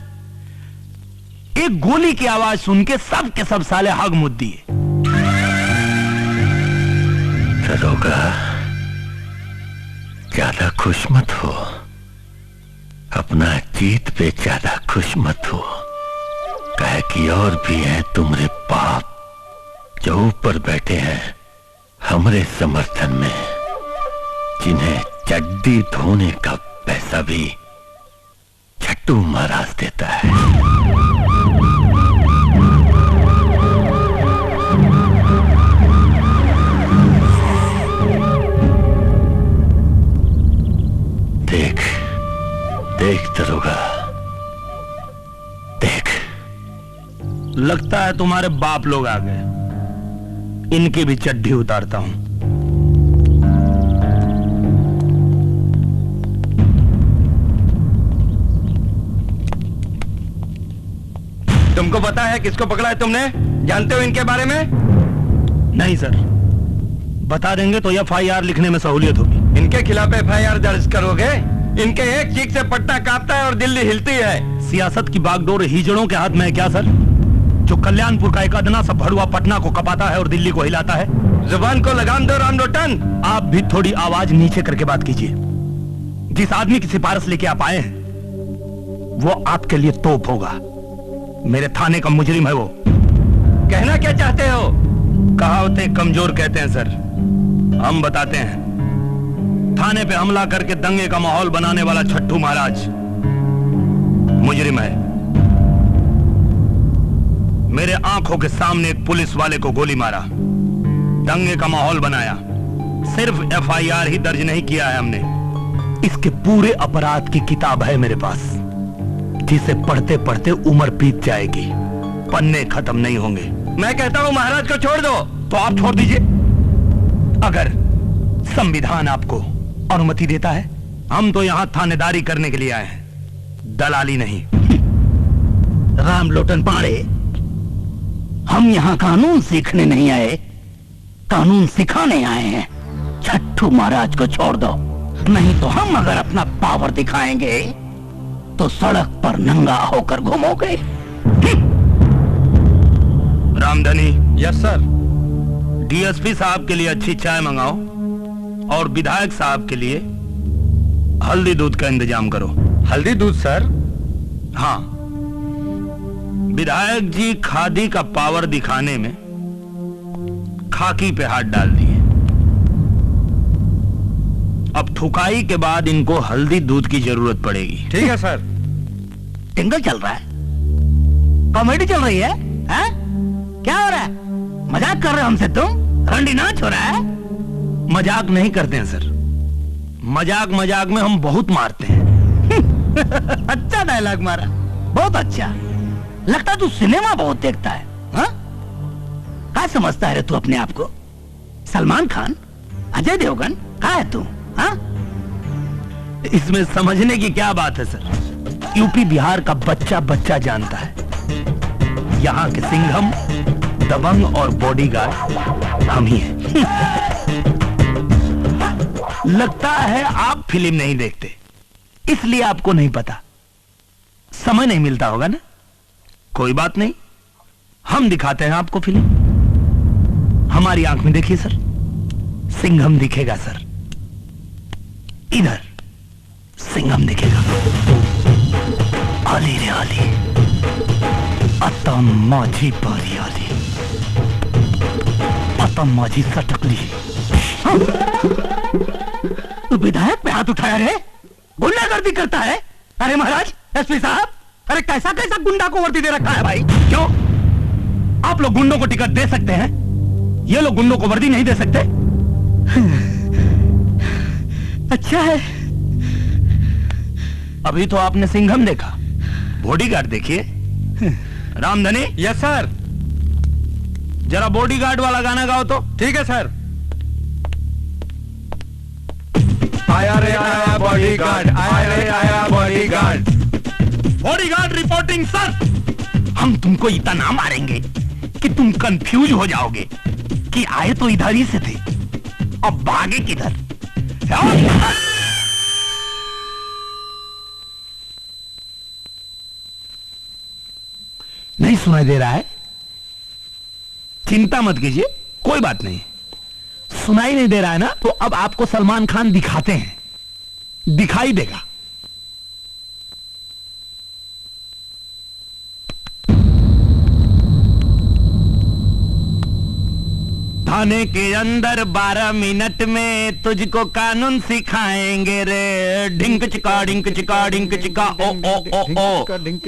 एक गोली की आवाज सुन के सब के सब साले हग मुद दिए। दरोगा, ज्यादा खुश मत हो, अपना जीत पे ज्यादा खुश मत हो। कहे कि और भी हैं तुम्हारे बाप जो ऊपर बैठे हैं हमरे समर्थन में, जिन्हें चड्डी धोने का पैसा भी छट्टू महाराज देता है। देख देख दरोगा, देख। लगता है तुम्हारे बाप लोग आ गए, इनकी भी चड्डी उतारता हूं। तुमको पता है किसको पकड़ा है तुमने? जानते हो इनके बारे में? नहीं सर, बता देंगे तो FIR लिखने में सहूलियत होगी। इनके खिलाफ FIR दर्ज करोगे? इनके एक चीख से पट्टा कांपता है और दिल्ली हिलती है। सियासत की बागडोर हिजड़ों के हाथ में है क्या सर? जो कल्याणपुर का एक अदना सा भड़ुआ पटना को कपाता है और दिल्ली को हिलाता है। जुबान को लगाम दो राम लोटन। आप भी थोड़ी आवाज नीचे करके बात कीजिए। जिस आदमी की सिफारिश लेके आप आए हैं वो आपके लिए तोप होगा। मेरे थाने का मुजरिम है वो। कहना क्या चाहते हो? कहावतें कमजोर कहते हैं सर, हम बताते हैं। थाने पे हमला करके दंगे का माहौल बनाने वाला छट्टू महाराज मुजरिम है। मेरे आंखों के सामने एक पुलिस वाले को गोली मारा, दंगे का माहौल बनाया। सिर्फ FIR ही दर्ज नहीं किया है हमने, इसके पूरे अपराध की किताब है मेरे पास, जिसे पढ़ते पढ़ते उम्र बीत जाएगी, पन्ने खत्म नहीं होंगे। मैं कहता हूं महाराज को छोड़ दो। तो आप छोड़ दीजिए। अगर संविधान आपको अनुमति देता है। हम तो यहां थानेदारी करने के लिए आए हैं, दलाली नहीं। राम लोटन पाड़े, हम यहाँ कानून सीखने नहीं आए, कानून सिखाने आए हैं। छट्टू महाराज को छोड़ दो, नहीं तो हम अगर अपना पावर दिखाएंगे तो सड़क पर नंगा होकर घूमोगे। रामधनी। Yes sir. DSP साहब के लिए अच्छी चाय मंगाओ और विधायक साहब के लिए हल्दी दूध का इंतजाम करो। हल्दी दूध सर? हाँ, विधायक जी खादी का पावर दिखाने में खाकी पे हाथ डाल दिए। अब ठुकाई के बाद इनको हल्दी दूध की जरूरत पड़ेगी। ठीक है सर। टिंगल चल रहा है, कॉमेडी चल रही है, क्या हो रहा है? मजाक कर रहे हो हमसे तुम? रंडी नाच हो रहा है? मजाक नहीं करते हैं सर, मजाक में हम बहुत मारते हैं। अच्छा डायलॉग मारा, बहुत अच्छा। लगता तू सिनेमा बहुत देखता है। क्या समझता है रे तू अपने आप को? सलमान खान, अजय देवगन, क्या है तू? इसमें समझने की क्या बात है सर? यूपी बिहार का बच्चा बच्चा जानता है, यहाँ के सिंघम, दबंग और बॉडीगार्ड हम ही हैं। लगता है आप फिल्म नहीं देखते, इसलिए आपको नहीं पता। समय नहीं मिलता होगा ना? कोई बात नहीं, हम दिखाते हैं आपको फिल्म। हमारी आंख में देखिए सर, सिंघम दिखेगा सर, इधर सिंघम दिखेगा। आली रे आली, अतम माझी पारी आली, अतम माझी सटकली। तू विधायक पे हाथ उठाया रे? गुंडागर्दी करता है? अरे महाराज, SP साहब, अरे कैसा कैसा गुंडा को वर्दी दे रखा है भाई? क्यों? आप लोग गुंडों को टिकट दे सकते हैं, ये लोग गुंडों को वर्दी नहीं दे सकते? अच्छा है। अभी तो आपने सिंघम देखा, बॉडीगार्ड देखिए। रामधनी। Yes sir. जरा बॉडीगार्ड वाला गाना गाओ तो। ठीक है सर। आया रे आया बॉडीगार्ड, आया रे आया बॉडीगार्ड। Bodyguard reporting sir. हम तुमको इतना मारेंगे कि तुम कंफ्यूज हो जाओगे कि आए तो इधर ही से थे, अब भागे किधर? नहीं सुनाई दे रहा है? चिंता मत कीजिए, कोई बात नहीं। सुनाई नहीं दे रहा है ना, तो अब आपको सलमान खान दिखाते हैं, दिखाई देगा। थाने के अंदर 12 मिनट में तुझको कानून सिखाएंगे रे। ढिंक चिका ढिंक चिका ढिंक चिका ओ ओ ओ ओ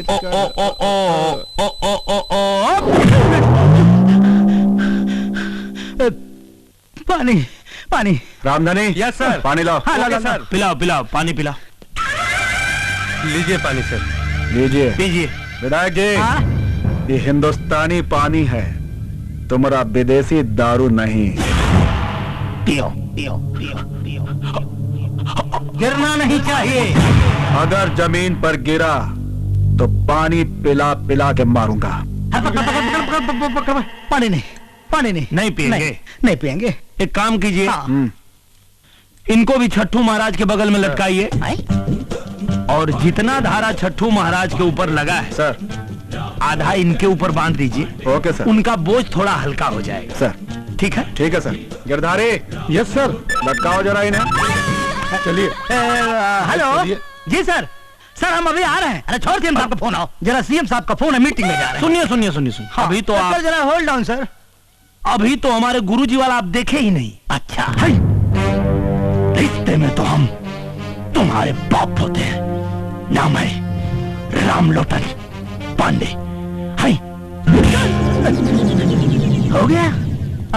ओ ओ ओ ओ ओ ओ। पानी पानी। रामधनी। Yes sir. पानी लाओ। हाँ, ला सर। पिलाओ पिलाओ, पानी पिलाओ। लीजिए पानी सर। लीजिए। पीजिए। विधायक जी, ये हिंदुस्तानी पानी है, तुम्हारा विदेशी दारू नहीं। पियो पियो पियो पियो। गिरना नहीं चाहिए। अगर जमीन पर गिरा तो पानी पिला पिला के मारूंगा। पानी नहीं, पानी नहीं। नहीं पिएंगे? नहीं पिएंगे। एक काम कीजिए, इनको भी छट्टू महाराज के बगल में लटकाइए, और जितना धारा छट्टू महाराज के ऊपर लगा है सर, आधा इनके ऊपर बांध दीजिए। Okay sir. उनका बोझ थोड़ा हल्का हो जाएगा। सर ठीक है? ठीक है सर। गिरधारी। Yes sir. लटकाओ जरा इन्हें। चलिए। हेलो जी सर। सर हम अभी आ रहे हैं। अरे छोड़ सीएम साहब का फोन आओ जरा। सीएम साहब का फोन है, मीटिंग में जा रहे हैं। सुनिए सुनिए सुनिए सुनिए। हाँ, अभी तो आप जरा होल्ड डाउन सर। अभी तो हमारे गुरुजी वाला आप देखे ही नहीं। अच्छा रिश्ते में तो हम तुम्हारे बाप होते हैं। नाम है रामलोटन पांडे। हाय हो गया।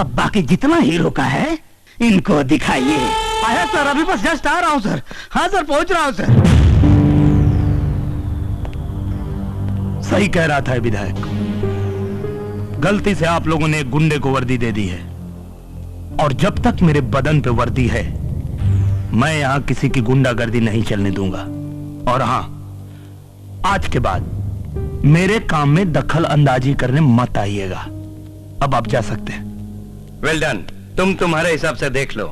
अब बाकी जितना हीरो का है इनको दिखाइए। आया सर, अभी बस जस्ट आ रहा हूँ सर। हाँ सर, पहुंच रहा हूँ सर। सही कह रहा था विधायक, गलती से आप लोगों ने एक गुंडे को वर्दी दे दी है, और जब तक मेरे बदन पे वर्दी है मैं यहां किसी की गुंडागर्दी नहीं चलने दूंगा। और हां, आज के बाद मेरे काम में दखल अंदाजी करने मत आइएगा। अब आप जा सकते हैं। Well done. तुम तुम्हारे हिसाब से देख लो।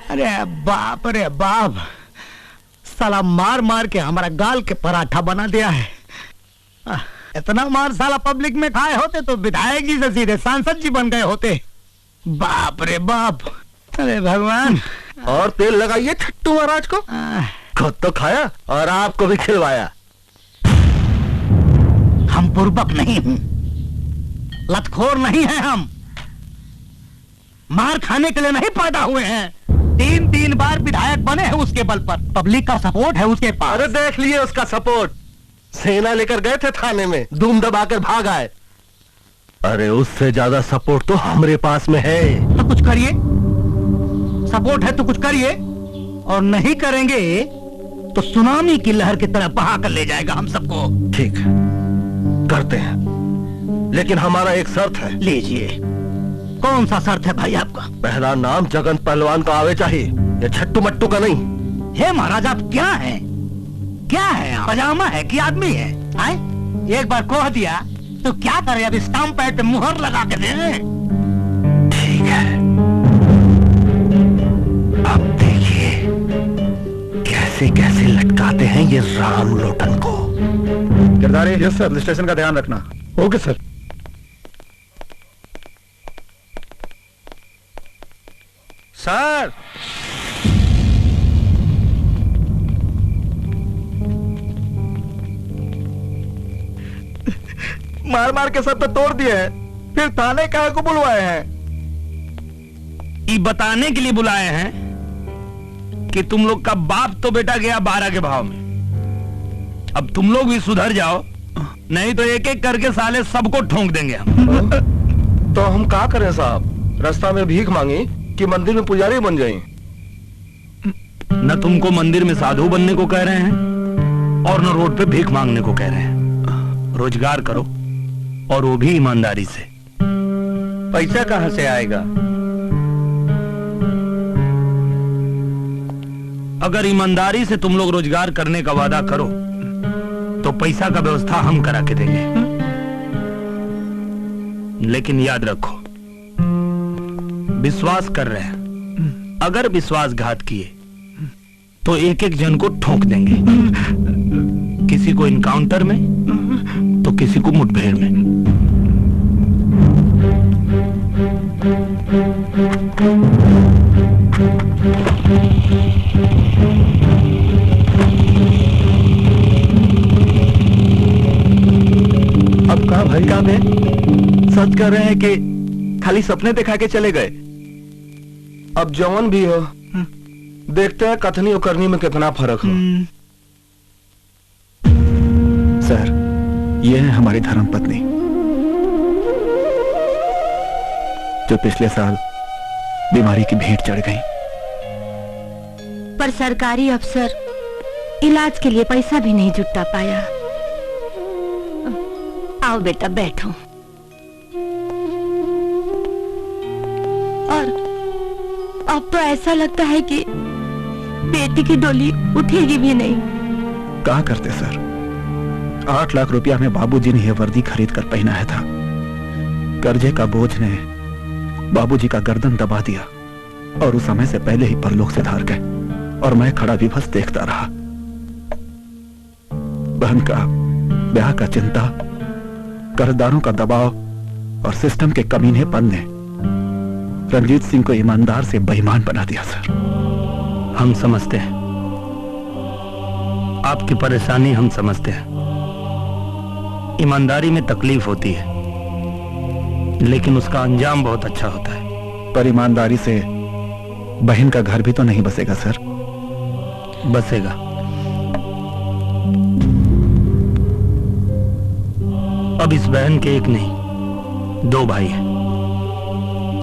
अरे बाप, साला मार मार के हमारा गाल के पराठा बना दिया है। इतना मार साला पब्लिक में खाए होते तो विधायक जी से सीधे सांसद जी बन गए होते। बाप रे बाप। अरे भगवान। और तेल लगाइए छट्टू महाराज को। खुद तो खाया और आपको भी खिलवाया। हम बुर्बक नहीं हूं, लतखोर नहीं है हम। मार खाने के लिए नहीं पैदा हुए हैं। 3 बार विधायक बने हैं उसके बल पर। पब्लिक का सपोर्ट है उसके पास। अरे देख लिए उसका सपोर्ट। सेना लेकर गए थे थाने में, धूम दबाकर भाग आए। अरे उससे ज्यादा सपोर्ट तो हमारे पास में है। तो कुछ करिए। सपोर्ट है तो कुछ करिए, और नहीं करेंगे तो सुनामी की लहर की तरह बहा कर ले जाएगा हम सबको। ठीक करते हैं, लेकिन हमारा एक शर्त है। लीजिए। कौन सा शर्त है भाई आपका? पहला नाम जगन पहलवान का आवे चाहिए, ये छट्टू मट्टू का नहीं। हे महाराज, आप क्या हैं? क्या है आप? पजामा है कि आदमी है? आए? एक बार कह दिया तो क्या करे? अब स्टाम्प पैड पे मुहर लगा के दे। ठीक है, अब देखिए कैसे कैसे लटकाते हैं ये राम लोटन को। गिरधारी। Yes sir. स्टेशन का ध्यान रखना। Okay sir. सर मार मार के सब तो तोड़ दिए हैं, फिर थाने काहे को बुलवाए हैं? ये बताने के लिए बुलाए हैं कि तुम लोग का बाप तो बेटा गया 12 के भाव में। अब तुम लोग भी सुधर जाओ, नहीं तो एक एक करके साले सबको ठोंक देंगे हम। तो हम क्या करें साहब? रास्ता में भीख मांगी कि मंदिर में पुजारी बन जाएं? न तुमको मंदिर में साधु बनने को कह रहे हैं और न रोड पे भीख मांगने को कह रहे हैं। रोजगार करो, और वो भी ईमानदारी से। पैसा कहां से आएगा? अगर ईमानदारी से तुम लोग रोजगार करने का वादा करो तो पैसा का व्यवस्था हम करा के देंगे। लेकिन याद रखो, विश्वास कर रहे हैं, अगर विश्वासघात किए तो एक एक जन को ठोक देंगे। किसी को इनकाउंटर में तो किसी को मुठभेड़ में। अब कहा भाई काम है? सच कर रहे हैं कि खाली सपने दिखा के चले गए? अब जवान भी हो, देखते हैं कथनी और करनी में कितना फर्क हो। सर, ये है हमारी धर्म पत्नी, जो पिछले साल बीमारी की भेंट चढ़ गई। पर सरकारी अफसर इलाज के लिए पैसा भी नहीं जुटा पाया। आओ बेटा बैठो। और अब तो ऐसा लगता है कि बेटी की डोली उठेगी भी नहीं। क्या करते सर? 8 लाख रुपया में बाबूजी ने यह वर्दी खरीद कर पहनाया था। कर्जे का बोझ ने बाबूजी का गर्दन दबा दिया। और उस समय से पहले ही परलोक से धार गए और मैं खड़ा भी बस देखता रहा। बहन का ब्याह का चिंता, कर्जदारों का दबाव और सिस्टम के कमीनेपन ने रंजीत सिंह को ईमानदार से बेईमान बना दिया सर। हम समझते हैं आपकी परेशानी, हम समझते हैं। ईमानदारी में तकलीफ होती है, लेकिन उसका अंजाम बहुत अच्छा होता है। पर ईमानदारी से बहन का घर भी तो नहीं बसेगा सर। बसेगा। अब इस बहन के एक नहीं 2 भाई हैं,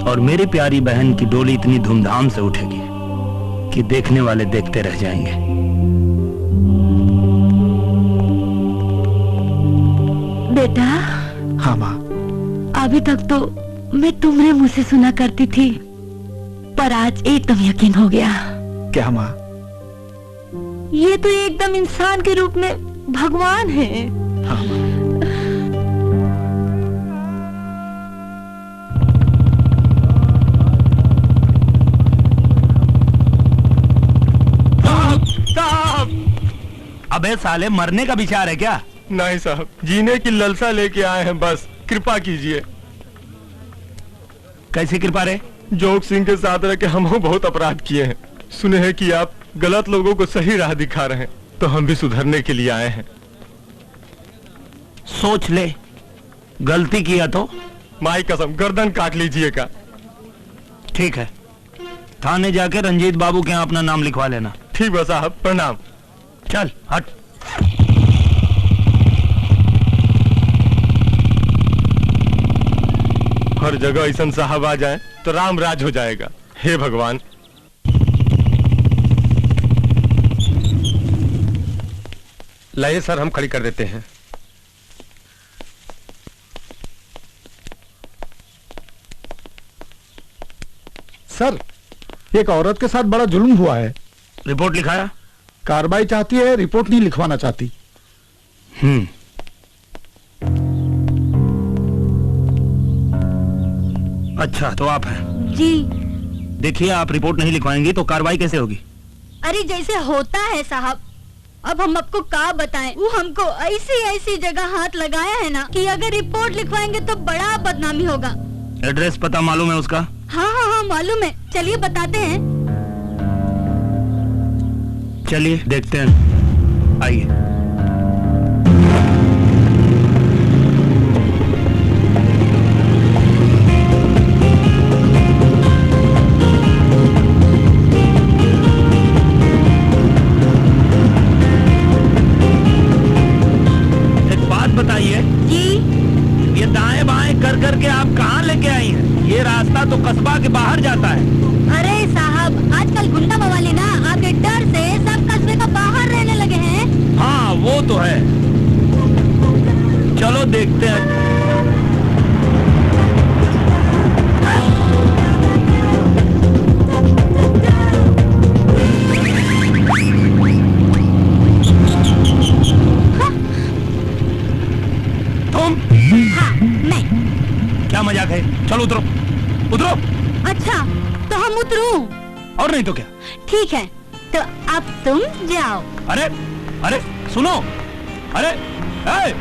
और मेरी प्यारी बहन की डोली इतनी धूमधाम से उठेगी कि देखने वाले देखते रह जाएंगे। बेटा। हाँ माँ। अभी तक तो मैं तुम्हारे मुंह से सुना करती थी, पर आज एकदम यकीन हो गया। क्या माँ? ये तो एकदम इंसान के रूप में भगवान है। हाँ माँ। अबे साले, मरने का विचार है क्या? नहीं साहब, जीने की ललसा लेके आए हैं, बस कृपा कीजिए। कैसी कृपा रे? जोग सिंह के साथ रह के हम बहुत अपराध किए हैं। सुने हैं कि आप गलत लोगों को सही राह दिखा रहे हैं, तो हम भी सुधरने के लिए आए हैं। सोच ले, गलती किया तो माई कसम गर्दन काट लीजिएगा। ठीक है, थाने जाके रंजीत बाबू के यहाँ अपना नाम लिखवा लेना। ठीक है साहब, प्रणाम। चल हट। हर जगह ऐसा साहब आ जाए तो राम राज हो जाएगा। हे भगवान। लाइए सर, हम खड़ी कर देते हैं। सर, एक औरत के साथ बड़ा जुल्म हुआ है। रिपोर्ट लिखाया? कार्रवाई चाहती है, रिपोर्ट नहीं लिखवाना चाहती। अच्छा, तो आप हैं? जी। देखिए, आप रिपोर्ट नहीं लिखवाएंगी तो कार्रवाई कैसे होगी? अरे जैसे होता है साहब, अब हम आपको क्या बताएं। वो हमको ऐसी ऐसी जगह हाथ लगाया है ना कि अगर रिपोर्ट लिखवाएंगे तो बड़ा बदनामी होगा। एड्रेस पता मालूम है उसका? हाँ हाँ हाँ मालूम है, चलिए बताते हैं। चलिए देखते हैं, आइए। एक बात बताइए जी। ये दाएं बाएं कर करके आप कहाँ लेके आई हैं? ये रास्ता तो कस्बा के बाहर जाता है। अरे साहब, आजकल गुंडा मवाली ना आपके डर से सब कस्बे का बाहर रहने लगे हैं। हाँ वो तो है, चलो देखते हैं। तुम? हाँ मैं। क्या मजाक है? चलो उतरो, उतरो। अच्छा तो हम उतरूं? और नहीं तो क्या? ठीक है, तो अब तुम जाओ। अरे अरे सुनो, अरे ए!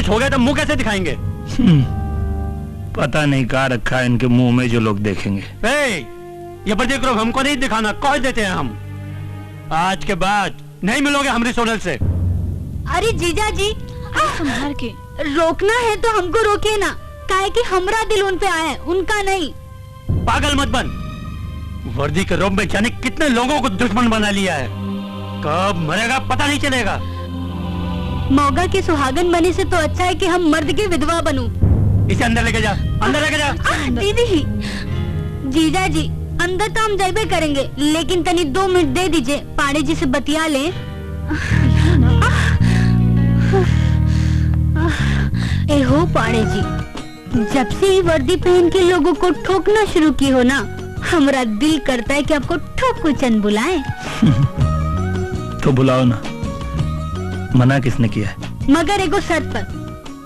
कुछ हो गया तो मुंह कैसे दिखाएंगे? पता नहीं कहाँ रखा है इनके मुंह में जो लोग देखेंगे। ये प्रतीक रूप हमको नहीं दिखाना, कह देते हैं हम। आज के बाद नहीं मिलोगे हमारी सोनल से। अरे जीजा जी संभाल के रोकना है तो हमको रोकिए ना, काहे कि हमरा दिल उन पे आया है, उनका नहीं। पागल मत बन। वर्दी के रोब में जाने कितने लोगों को दुश्मन बना लिया है, कब मरेगा पता नहीं चलेगा। मौगा के सुहागन बने से तो अच्छा है कि हम मर्द की विधवा बनूं। इसे अंदर लेके जा, अंदर लेके जा। दीदी जीजा जी अंदर तो हम जाइबे करेंगे, लेकिन तनी 2 मिनट दे दीजिए, पाड़े जी से बतिया ले। एहो पाड़े जी, जब से ये वर्दी पहन के लोगों को ठोकना शुरू की हो ना, हमारा दिल करता है कि आपको ठोको चंद बुलाएं। तो बुलाओ ना, मना किसने किया है? मगर एगो शर्त पर,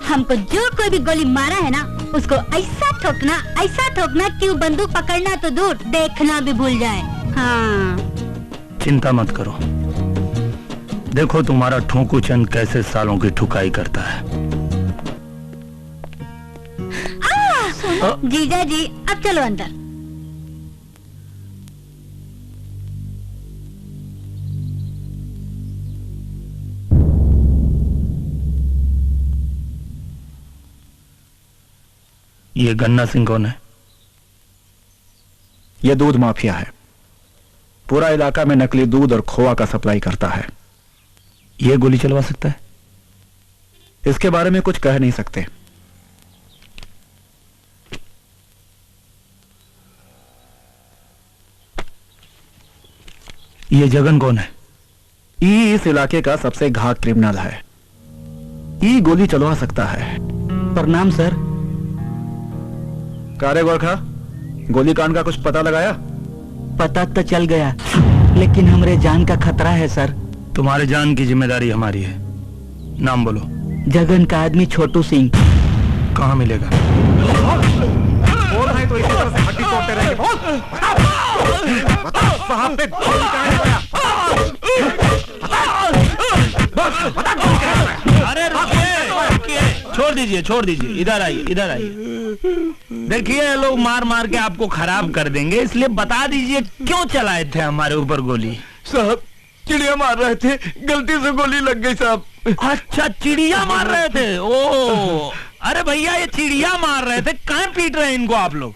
हमको जो कोई भी गोली मारा है ना, उसको ऐसा ठोकना कि वो बंदूक पकड़ना तो दूर, देखना भी भूल जाए। हाँ चिंता मत करो, देखो तुम्हारा ठोकू चंद कैसे सालों की ठुकाई करता है। जीजा जी अब चलो अंदर। ये गन्ना सिंह कौन है? ये दूध माफिया है, पूरा इलाका में नकली दूध और खोआ का सप्लाई करता है। ये गोली चलवा सकता है? इसके बारे में कुछ कह नहीं सकते। ये जगन कौन है? ई इस इलाके का सबसे घात क्रिमिनल है। ई गोली चलवा सकता है। प्रणाम सर। कारे गोरखा, गोली कांड का कुछ पता लगाया? पता तो चल गया, लेकिन हमरे जान का खतरा है सर। तुम्हारे जान की जिम्मेदारी हमारी है। नाम बोलो। जगन का आदमी छोटू सिंह। कहाँ मिलेगा? बोल रहे तो इसी तरह से हड्डी तोड़ते रहेंगे। बता साहब पे गोली कहाँ लगाया? अरे रुकिए, छोड़ दीजिए, इधर आइए। देखिए लोग मार मार के आपको खराब कर देंगे, इसलिए बता दीजिए क्यों चलाए थे हमारे ऊपर गोली? साहब चिड़िया मार रहे थे, गलती से गोली लग गई साहब। अच्छा चिड़िया मार रहे थे? ओ अरे भैया ये चिड़िया मार रहे थे, कहाँ पीट रहे हैं इनको आप लोग?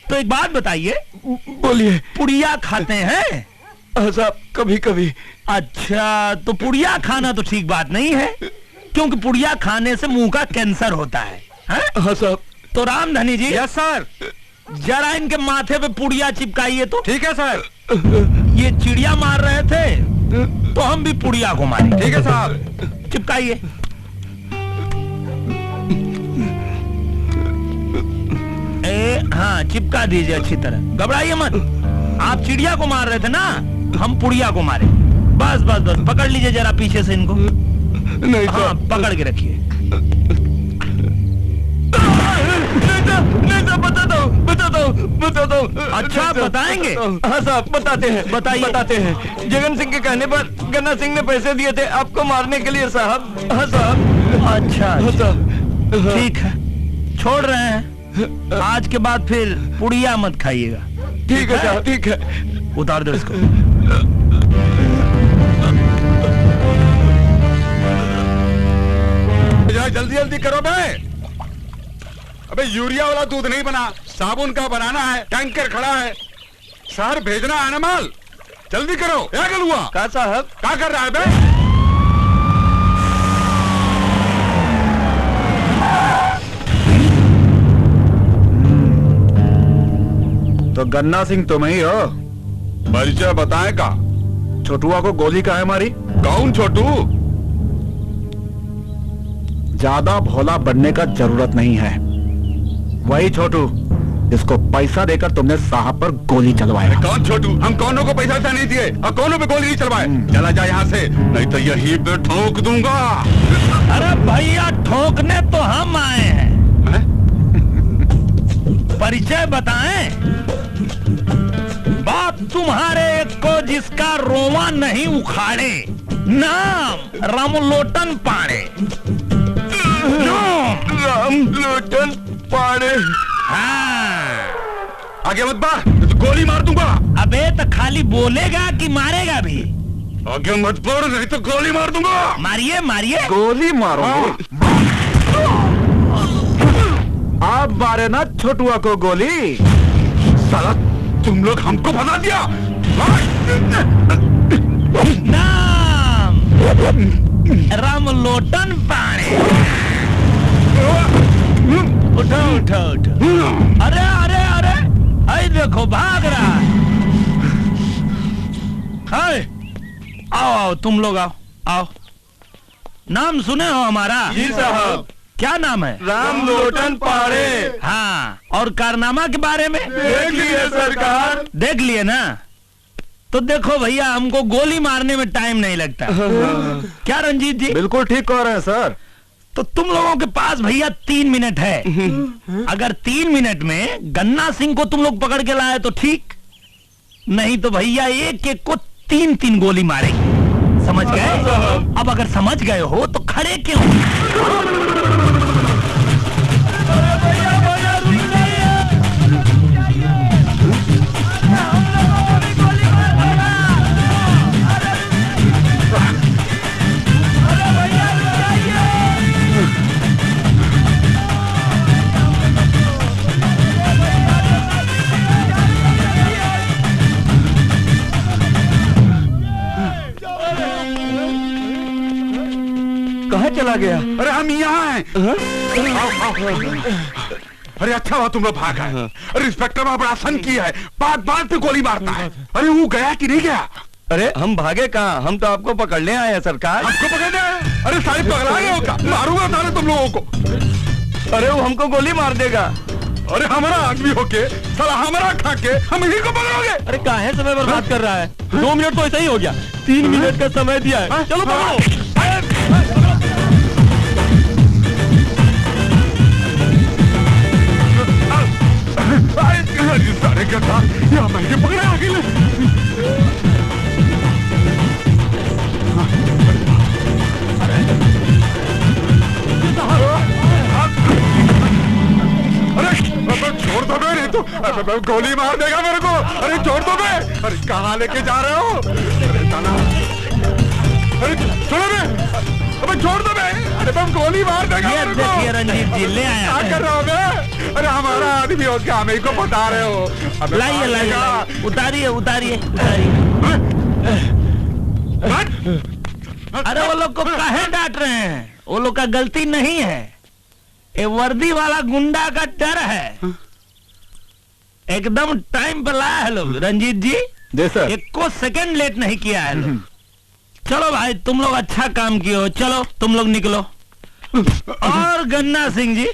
तो एक बात बताइए। बोलिए। पुड़िया खाते हैं? साहब कभी कभी। अच्छा तो पुड़िया खाना तो ठीक बात नहीं है, क्योंकि पुड़िया खाने से मुंह का कैंसर होता है। हाँ साहब। तो रामधनी जी। Yes sir. जरा इनके माथे पे पुड़िया चिपकाइए तो। ठीक है सर। ये चिड़िया मार रहे थे तो हम भी पुड़िया को मारें। ठीक है साहब। चिपकाइए। हाँ चिपका दीजिए अच्छी तरह, घबराइए मत। आप चिड़िया को मार रहे थे ना, हम पुड़िया को मारे। बस पकड़ लीजिए जरा पीछे से इनको। नहीं हाँ पकड़ के रखिए। बता दो। अच्छा बताएंगे? हाँ साहब बताते हैं। बताते हैं। जगन सिंह के कहने पर गन्ना सिंह ने पैसे दिए थे आपको मारने के लिए साहब। हाँ साहब। अच्छा ठीक है, छोड़ रहे हैं। आज के बाद फिर पुड़िया मत खाइएगा। ठीक है साहब, ठीक है। उतार दो इसको। जल्दी करो बे। अबे यूरिया वाला दूध नहीं बना, साबुन का बनाना है, टैंकर खड़ा है, शहर भेजना है ना माल। जल्दी करो। क्या कर हुआ? का साहब क्या कर रहा है बे? तो गन्ना सिंह तुम ही हो? परिचय बताए का? छोटुआ को गोली काहे मारी? कौन छोटू? ज्यादा भोला बनने का जरूरत नहीं है, वही छोटू जिसको पैसा देकर तुमने साहब पर गोली चलवाया। कौन छोटू? हम कौनों को पैसा नहीं दिए और कौनों पे गोली नहीं चलवाए। चला जा यहाँ से, नहीं तो यही पे ठोक दूंगा। अरे भैया ठोकने तो हम आए हैं। परिचय बताएं? बाप तुम्हारे को जिसका रोवा नहीं उखाड़े, नाम रामलोटन पाड़े। राम लोटन पाड़े। हाँ। आगे मत बढ़, तो गोली मार दूंगा। अबे तो खाली बोलेगा कि मारेगा भी? आगे मत बढ़, नहीं तो गोली मार दूंगा। मारिए मारिए। गोली मारोगे? आप मारे ना छोटुआ को गोली। साला तुम लोग हमको फंसा दिया। नाम राम लोटन पाड़े। उठो उठो उठो। अरे अरे अरे, आई देखो भाग रहा है। आओ आओ तुम लोग आओ आओ। नाम सुने हो हमारा? जी साहब। क्या नाम है? राम लोटन पाड़े। हाँ, और कारनामा के बारे में? देख लिए सरकार। देख लिए ना? तो देखो भैया, हमको गोली मारने में टाइम नहीं लगता। क्या रंजीत जी? बिल्कुल ठीक कह रहे हैं सर। तो तुम लोगों के पास भैया 3 मिनट है। अगर 3 मिनट में गन्ना सिंह को तुम लोग पकड़ के लाए तो ठीक, नहीं तो भैया एक एक को 3-3 गोली मारेंगे। समझ गए? अब अगर समझ गए हो तो खड़े क्यों? कहाँ चला गया? अरे हम यहाँ हैं। अरे अच्छा हुआ तुम लोग भाग आए। अरे इंस्पेक्टर वहाँ बड़ा सन किया है, बात बात पे गोली मारता है। अरे वो गया कि नहीं गया? अरे हम भागे कहाँ, हम तो आपको पकड़ने आए हैं सरकार। हमको पकड़ने आए? अरे सारे पगला गए हो क्या? मारूंगा सारे तुम लोगों को। अरे वो हमको गोली मार देगा। अरे हमारा आदमी होके साला हमारा खा के हम इन्हीं को पकड़ोगे? अरे काहे समय बर्बाद कर रहा है? 2 मिनट तो ऐसा ही हो गया, 3 मिनट का समय दिया है। चलो पकड़ो। सारे गद्दा यहाँ मैंने पकड़े अकेले। अरे छोड़ दो बे, नहीं तो गोली मार देगा मेरे को। अरे छोड़ दो बे। अरे कहाँ लेके जा रहे हो? अरे ताना, अरे छोड़ो बे। अबे छोड़ दो बे। अरे तुम गोली मार देगा मेरे को। देखिए रंजीत जी, ले आया। क्या कर रहे हो बे? अरे हमारा आदमी हो क्या, हमें को बता रहे हो? लाइए लाइए, उतारिए उतारिए उतारिए। अरे वो लोग को काहे डांट रहे हैं? वो लोग का गलती नहीं है, ये वर्दी वाला गुंडा का डर है। एकदम टाइम पे लाया है लोग। रंजीत जी, एक को सेकंड लेट नहीं किया है लोग। चलो भाई, तुम लोग अच्छा काम किए हो। चलो तुम लोग निकलो। और गन्ना सिंह जी,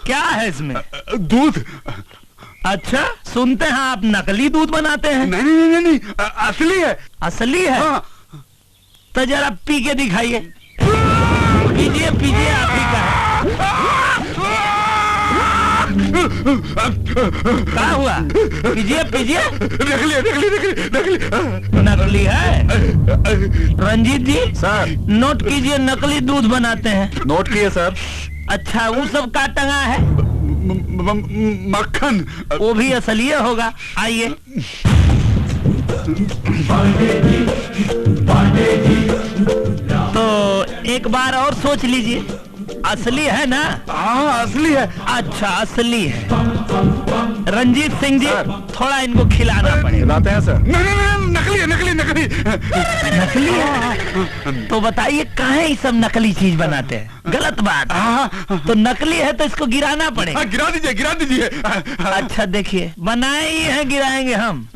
क्या है इसमें? दूध। अच्छा, सुनते हैं आप नकली दूध बनाते हैं? नहीं नहीं नहीं, नहीं असली है। असली है? हाँ। तो जरा पी के दिखाइए। पीजिए पीजिए, आप ही का है। क्या हुआ? पीजिए पीजिए। नकली नकली नकली नकली नकली है? रंजीत जी सर, नोट कीजिए, नकली दूध बनाते हैं। नोट किए सर। अच्छा, वो सब का टंगा है? मक्खन। वो भी असली होगा। आइए। तो एक बार और सोच लीजिए, असली है ना? हाँ असली है। अच्छा असली है। रंजीत सिंह जी, थोड़ा इनको खिलाना पड़ेगा। खिलाते हैं सर। नहीं नहीं, नकली है नकली नकली नकली है? तो बताइए काहे ये सब नकली चीज बनाते हैं? गलत बात। तो नकली है तो इसको गिराना पड़ेगा। गिरा दीजिए गिरा दीजिए। अच्छा देखिए, बनाए ही है, गिराएंगे हम।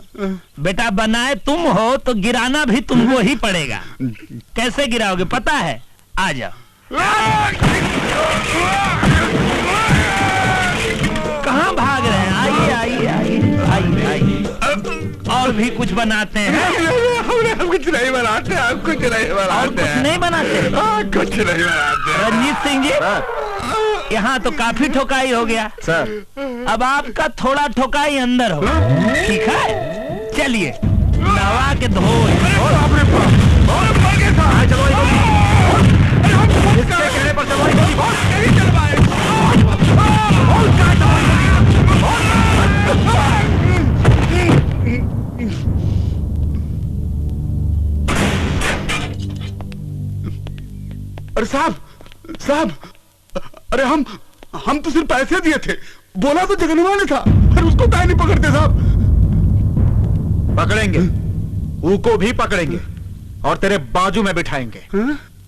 बेटा बनाए तुम हो तो गिराना भी तुमको ही पड़ेगा। कैसे गिराओगे पता है? आ जाओ। कहाँ भाग रहे हैं? आइए आइए आइए आइए आइए। और भी कुछ बनाते हैं? हम कुछ नहीं बनाते, हम कुछ नहीं बनाते। कुछ नहीं बनाते? कुछ नहीं बनाते। रंजीत सिंह जी, यहाँ तो काफी ठोकाई हो गया सर। अब आपका थोड़ा ठोकाई अंदर हो, ठीक है? चलिए नवा के धो। इसके कहने पर चलवाई गोली बोल, नहीं चलवाए। बोल क्या चलवाई अरे साहब साहब, अरे हम तो सिर्फ पैसे दिए थे, बोला तो जगनवा ने था, अरे उसको काहे नहीं पकड़ते साहब? पकड़ेंगे, ऊ को भी पकड़ेंगे और तेरे बाजू में बिठाएंगे।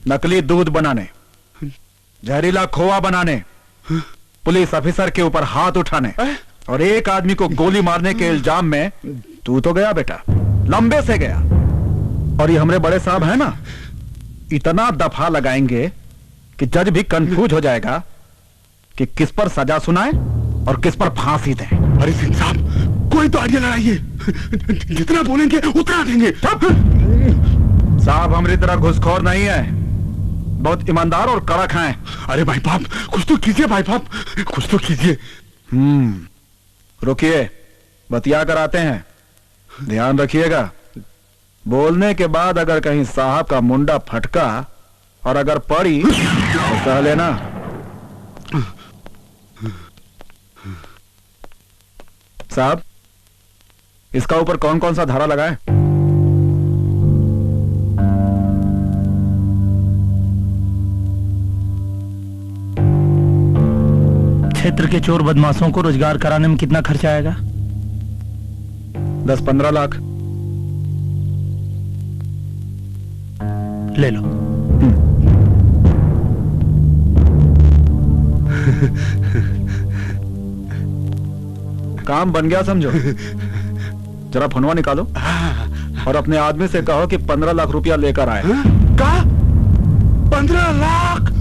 नकली दूध बनाने, जहरीला खोआ बनाने, पुलिस ऑफिसर के ऊपर हाथ उठाने और एक आदमी को गोली मारने के इल्जाम में तू तो गया बेटा, लंबे से गया। और ये हमारे बड़े साहब है ना, इतना दफा लगाएंगे कि जज भी कंफ्यूज हो जाएगा कि किस पर सजा सुनाए और किस पर फांसी दें। अरे सिंह साहब, कोई तो आइडिया लगाइए, जितना बोलेंगे उतना देंगे। साहब हमारी तरह घुसखोर नहीं है, बहुत ईमानदार और कड़क हैं। अरे भाई बाप, कुछ तो कीजिए भाई बाप, कुछ तो कीजिए। रुकिए, बतिया कर आते हैं, ध्यान रखिएगा। बोलने के बाद अगर कहीं साहब का मुंडा फटका और अगर पड़ी तो कह लेना। साहब, इसका ऊपर कौन कौन सा धारा लगाए? क्षेत्र के चोर बदमाशों को रोजगार कराने में कितना खर्चा आएगा? 10-15 लाख। ले लो। काम बन गया समझो। जरा फोनवा निकालो और अपने आदमी से कहो कि 15 लाख रुपया लेकर आए। कहा 15 लाख?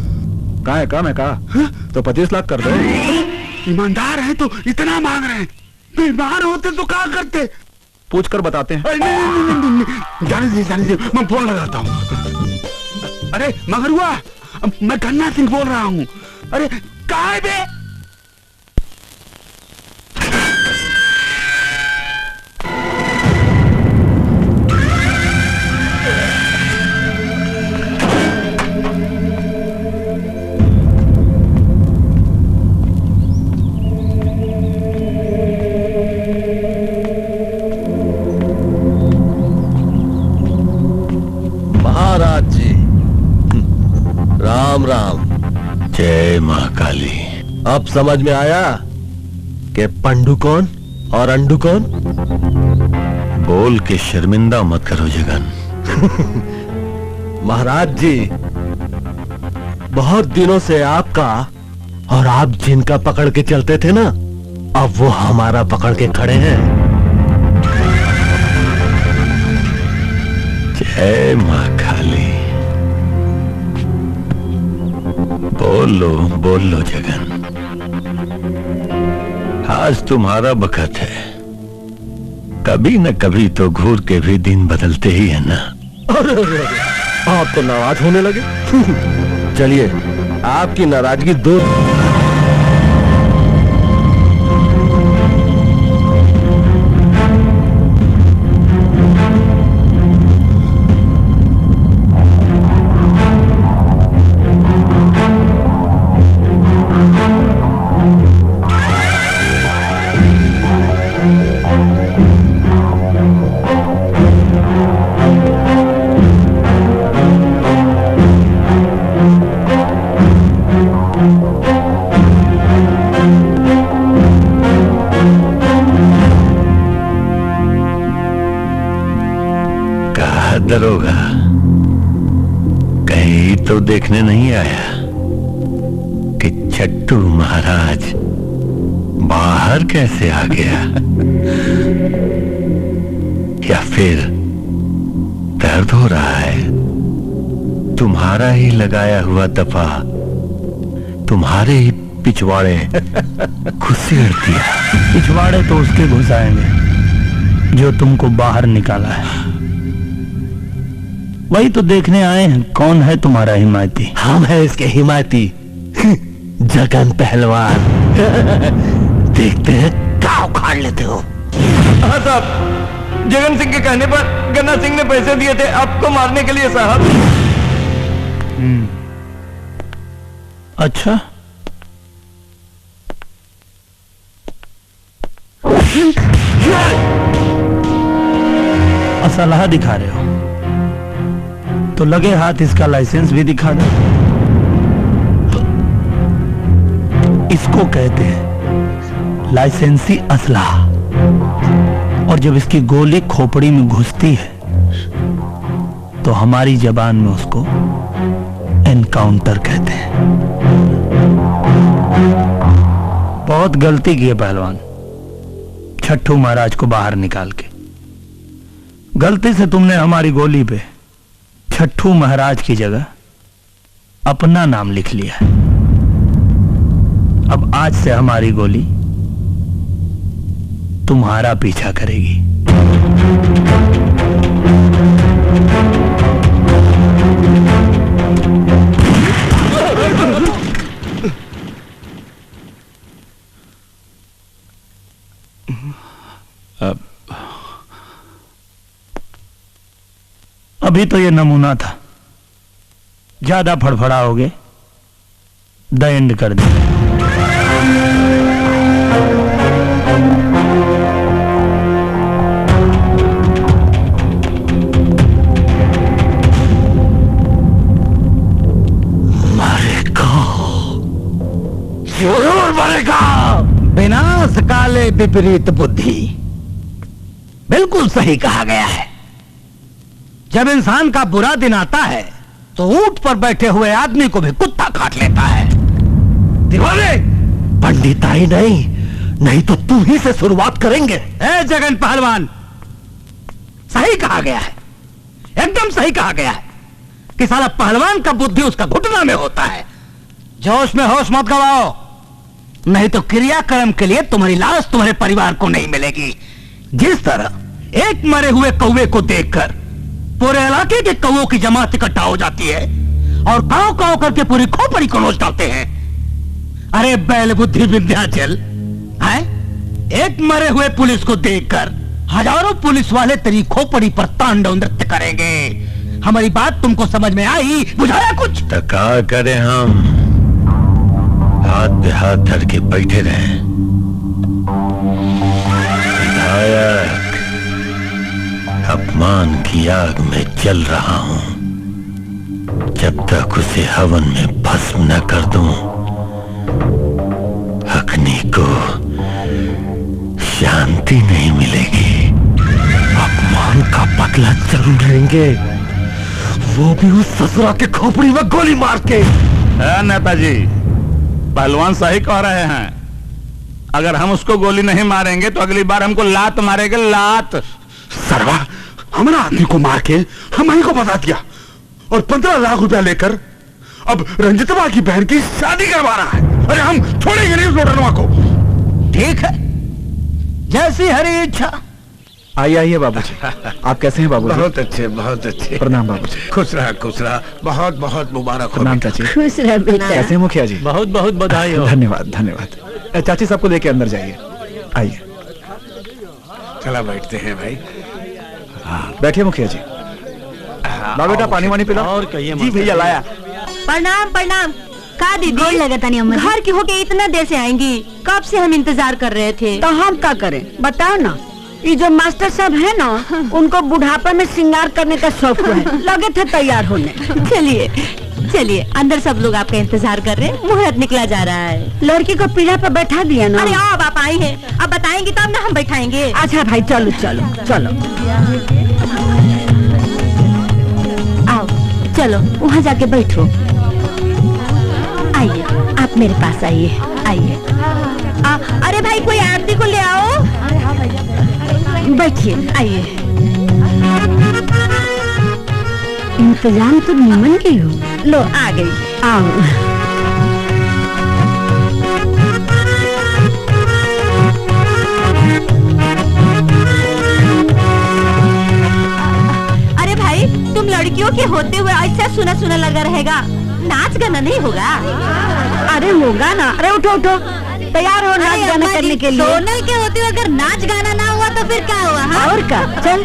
कहा है, कम है कहा तो 25 लाख कर दो। ईमानदार है तो इतना मांग रहे हैं, बीमार होते तो क्या करते? पूछ कर बताते हैं। नहीं, जाने दीजिए, मैं फोन लगाता हूँ। अरे मगरुआ, मैं गन्ना सिंह बोल रहा हूँ। अरे कहाँ है बे? महाराज जी, राम राम। जय महाकाली। अब समझ में आया कि पंडू कौन और अंडू कौन? बोल के शर्मिंदा मत करो जगन। महाराज जी, बहुत दिनों से आपका और आप जिनका पकड़ के चलते थे ना, अब वो हमारा पकड़ के खड़े हैं। जय महाकाली। बोल लो जगन, आज तुम्हारा बखत है। कभी न कभी तो घूर के भी दिन बदलते ही है ना। अरे, आप तो नाराज होने लगे। चलिए, आपकी नाराजगी दूर। दरोगा, कहीं तो देखने नहीं आया कि छट्टू महाराज बाहर कैसे आ गया? या फिर दर्द हो रहा है? तुम्हारा ही लगाया हुआ दफा तुम्हारे ही पिछवाड़े घुसेड़ दिया। पिछवाड़े तो उसके घुसाएंगे जो तुमको बाहर निकाला है। वही तो देखने आए हैं, कौन है तुम्हारा हिमायती? हम हैं इसके हिमायती, जगन पहलवान। देखते हैं क्या उखाड़ लेते हो। हाँ साहब, जगन सिंह के कहने पर गन्ना सिंह ने पैसे दिए थे आपको मारने के लिए साहब। अच्छा, असलहा दिखा रहे हो तो लगे हाथ इसका लाइसेंस भी दिखा दो। इसको कहते हैं लाइसेंसी असलहा, और जब इसकी गोली खोपड़ी में घुसती है तो हमारी जबान में उसको एनकाउंटर कहते हैं। बहुत गलती की है पहलवान, छट्टू महाराज को बाहर निकाल के। गलती से तुमने हमारी गोली पे छट्टू महाराज की जगह अपना नाम लिख लिया है। अब आज से हमारी गोली तुम्हारा पीछा करेगी। अभी तो ये नमूना था, ज्यादा फड़फड़ाओगे द एंड कर दे। जरूर मरेगा। विनाश काले विपरीत बुद्धि, बिल्कुल सही कहा गया है। जब इंसान का बुरा दिन आता है तो ऊंट पर बैठे हुए आदमी को भी कुत्ता काट लेता है। दीवाने, पंडिताई नहीं तो तुम ही से शुरुआत करेंगे। ए जगन पहलवान, सही कहा गया है, एकदम सही कहा गया है कि साला पहलवान का बुद्धि उसका घुटना में होता है। जोश में होश मत गवाओ, नहीं तो क्रियाक्रम के लिए तुम्हारी लाश तुम्हारे परिवार को नहीं मिलेगी। जिस तरह एक मरे हुए कौवे को देखकर पूरे इलाके के कौवों की जमात इकट्ठा हो जाती है और काव काव करके पूरी खोपड़ी को नोच डालते हैं। अरे बैल बुद्धि विंध्याचल, है एक मरे हुए पुलिस को देखकर हजारों पुलिस वाले तेरी खोपड़ी पर तांडव नृत्य करेंगे। हमारी बात तुमको समझ में आई? बुझाया कुछ? तो क्या करें हम? हाथ पे हाथ धर के बैठे रहे। विधायक, अपमान की आग में जल रहा हूं। जब तक उसे हवन में भस्म न कर दूं, अग्नि को शांति नहीं मिलेगी। अपमान का बदला जरूर लेंगे, वो भी उस ससुरा के खोपड़ी में गोली मार के। नेताजी, पहलवान सही कह रहे हैं। अगर हम उसको गोली नहीं मारेंगे तो अगली बार हमको लात मारेंगे, लात। सरवा, हमारा आदमी को मार के हमारी को बता दिया और 15 लाख रुपया लेकर अब रंजितवा की बहन की शादी करवा रहा है। अरे हम छोड़ेंगे नहीं उस लोटनवा को। ठीक है, जैसी हरी इच्छा। आइए बाबूजी। आप कैसे हैं बाबूजी? बहुत अच्छे, बहुत अच्छे। प्रणाम बाबूजी। खुश रहा, बहुत बहुत मुबारक हो। प्रणाम चाची। खुश रह बेटा। कैसे हैं मुखिया जी? बहुत बहुत बधाई हो। धन्यवाद धन्यवाद। चाची सबको लेके अंदर जाइए। आइए, चला बैठते हैं भाई। बैठिए मुखिया जी। ला बेटा, पानी वानी पिला। और कहिए जी भैया, लाया। प्रणाम प्रणाम। का दीदी लगता नहीं, अम्मा घर की होके इतना देर से आएंगी? कब से हम इंतजार कर रहे थे। तो हम क्या करें बताओ ना। ये जो मास्टर साहब है ना, उनको बुढ़ापा में श्रृंगार करने का शौक है, लगे थे तैयार होने। चलिए चलिए, अंदर सब लोग आपका इंतजार कर रहे हैं। मुहूर्त निकला जा रहा है। लड़की को पीढ़ा पर बैठा दिया ना। अरे अब आप आई हैं, अब बताएंगी तब ना हम बैठाएंगे। अच्छा भाई, चलो चलो चलो। आओ चलो, वहाँ जाके बैठो। आइए, आप मेरे पास आइए, आइए। अरे भाई, कोई आरती को ले आओ। बैठिए, आइए। इंतजाम तो निमन की हो। लो, आ गई। आओ। अरे भाई, तुम लड़कियों के होते हुए ऐसा सुना सुना लगा रहेगा, नाच गाना नहीं होगा? अरे होगा ना। अरे उठो उठो, तैयार हो नाच गाना करने के लिए। सोनल के होते हुए अगर नाच गाना ना हुआ तो फिर क्या हुआ? हाँ? और क्या, चल।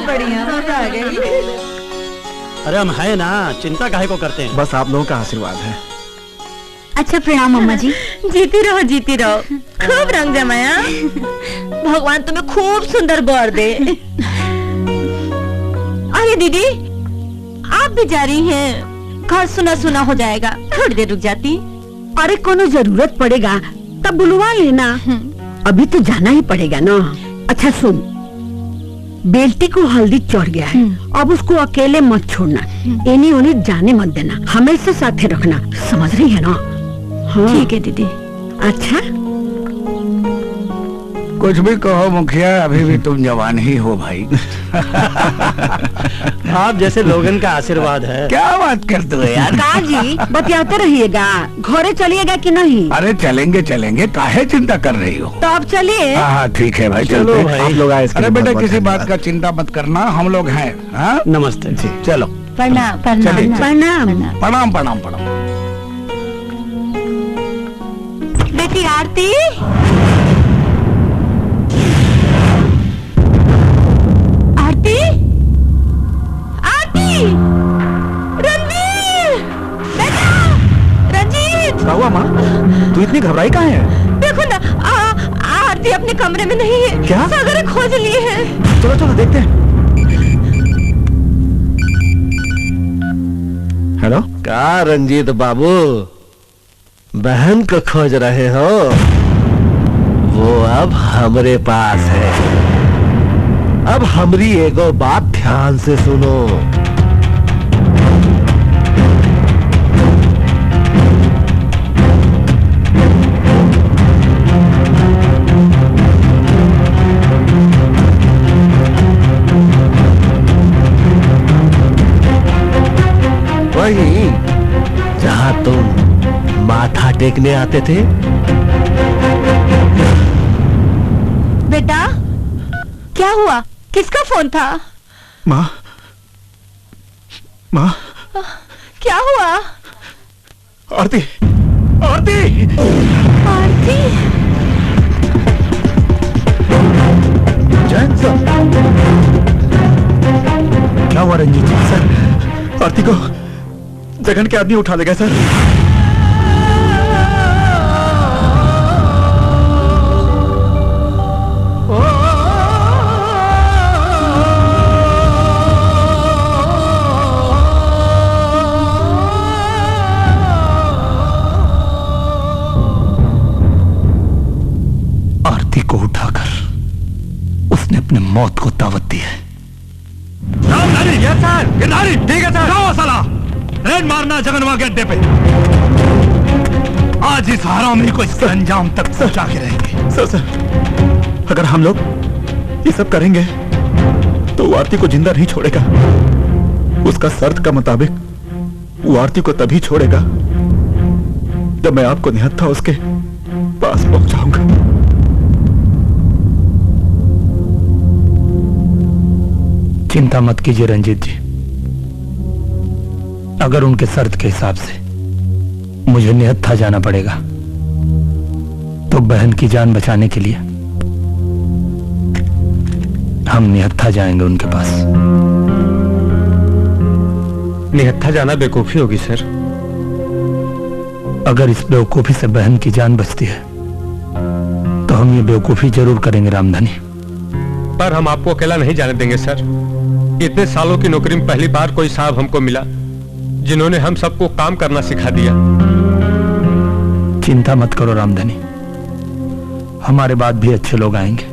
बढ़िया आ गई। अरे हम है ना, चिंता काहे को करते हैं। बस आप लोगों का आशीर्वाद है। अच्छा प्रणाम अम्मा जी। जीती रहो खूब रंग जमाया। भगवान तुम्हें खूब सुंदर बर दे। अरे दीदी आप भी जा रही हैं, घर सुना सुना हो जाएगा, थोड़ी देर रुक जाती। अरे कोनो जरूरत पड़ेगा तब बुलवा लेना, अभी तो जाना ही पड़ेगा ना। अच्छा सुन, बेल्टी को हल्दी चढ़ गया है, अब उसको अकेले मत छोड़ना, इन्हीं उन्हें जाने मत देना, हमेशा साथे रखना, समझ रही है ना? हाँ। ठीक है दीदी। अच्छा कुछ भी कहो मुखिया, अभी भी तुम जवान ही हो भाई। आप जैसे लोगन का आशीर्वाद है। क्या बात करते हो यार? काजी बतियाते रहिएगा, घरे चलिएगा कि नहीं? अरे चलेंगे चलेंगे, काहे चिंता कर रही हो? तो आप चलिए। हाँ ठीक है भाई, चलो चलते भाई। आप लोग आए। अरे बेटा बहुत किसी बहुत बात का चिंता मत करना, हम लोग हैं। हाँ नमस्ते जी, चलो प्रणाम चलिए, प्रणाम। प्रणाम प्रणाम प्रणाम। बेटी आरती, आरती, आरती, रणवीर, बेटा, रंजीत। क्या हुआ माँ? तू इतनी घबराई कहाँ है? देखो ना, आरती अपने कमरे में नहीं है। क्या? सागर खोज लिए हैं। चलो चलो देखते हैं। हेलो, का रंजीत बाबू, बहन को खोज रहे हो? वो अब हमरे पास है। अब हमरी एगो बात ध्यान से सुनो। वहीं जहां तुम माथा टेकने आते थे। बेटा क्या हुआ? किसका फोन था? माँ, माँ, क्या हुआ? आरती, आरती, आरती, जैन सर, क्या हुआ रंजीत सर? आरती को जगन के आदमी उठा ले गए सर। आरती को उठाकर उसने अपने मौत को दावत दी है। ठीक है सर। साला रेड मारना जगनवा के अड्डे पे। आज इस हरामी को इसके अंजाम तक पहुंचा के रहेंगे। सर सर, अगर हम लोग ये सब करेंगे तो वो आरती को जिंदा नहीं छोड़ेगा। उसका शर्त का मुताबिक वो आरती को तभी छोड़ेगा जब मैं आपको निहत्था उसके पास पहुंचाऊंगा। चिंता मत कीजिए रंजीत जी, अगर उनके शर्त के हिसाब से मुझे निहत्था जाना पड़ेगा तो बहन की जान बचाने के लिए हम निहत्था जाएंगे उनके पास। निहत्था जाना बेवकूफी होगी सर। अगर इस बेवकूफी से बहन की जान बचती है तो हम ये बेवकूफी जरूर करेंगे रामधनी। पर हम आपको अकेला नहीं जाने देंगे सर। इतने सालों की नौकरी में पहली बार कोई साहब हमको मिला जिन्होंने हम सबको काम करना सिखा दिया। चिंता मत करो रामधनी, हमारे बाद भी अच्छे लोग आएंगे,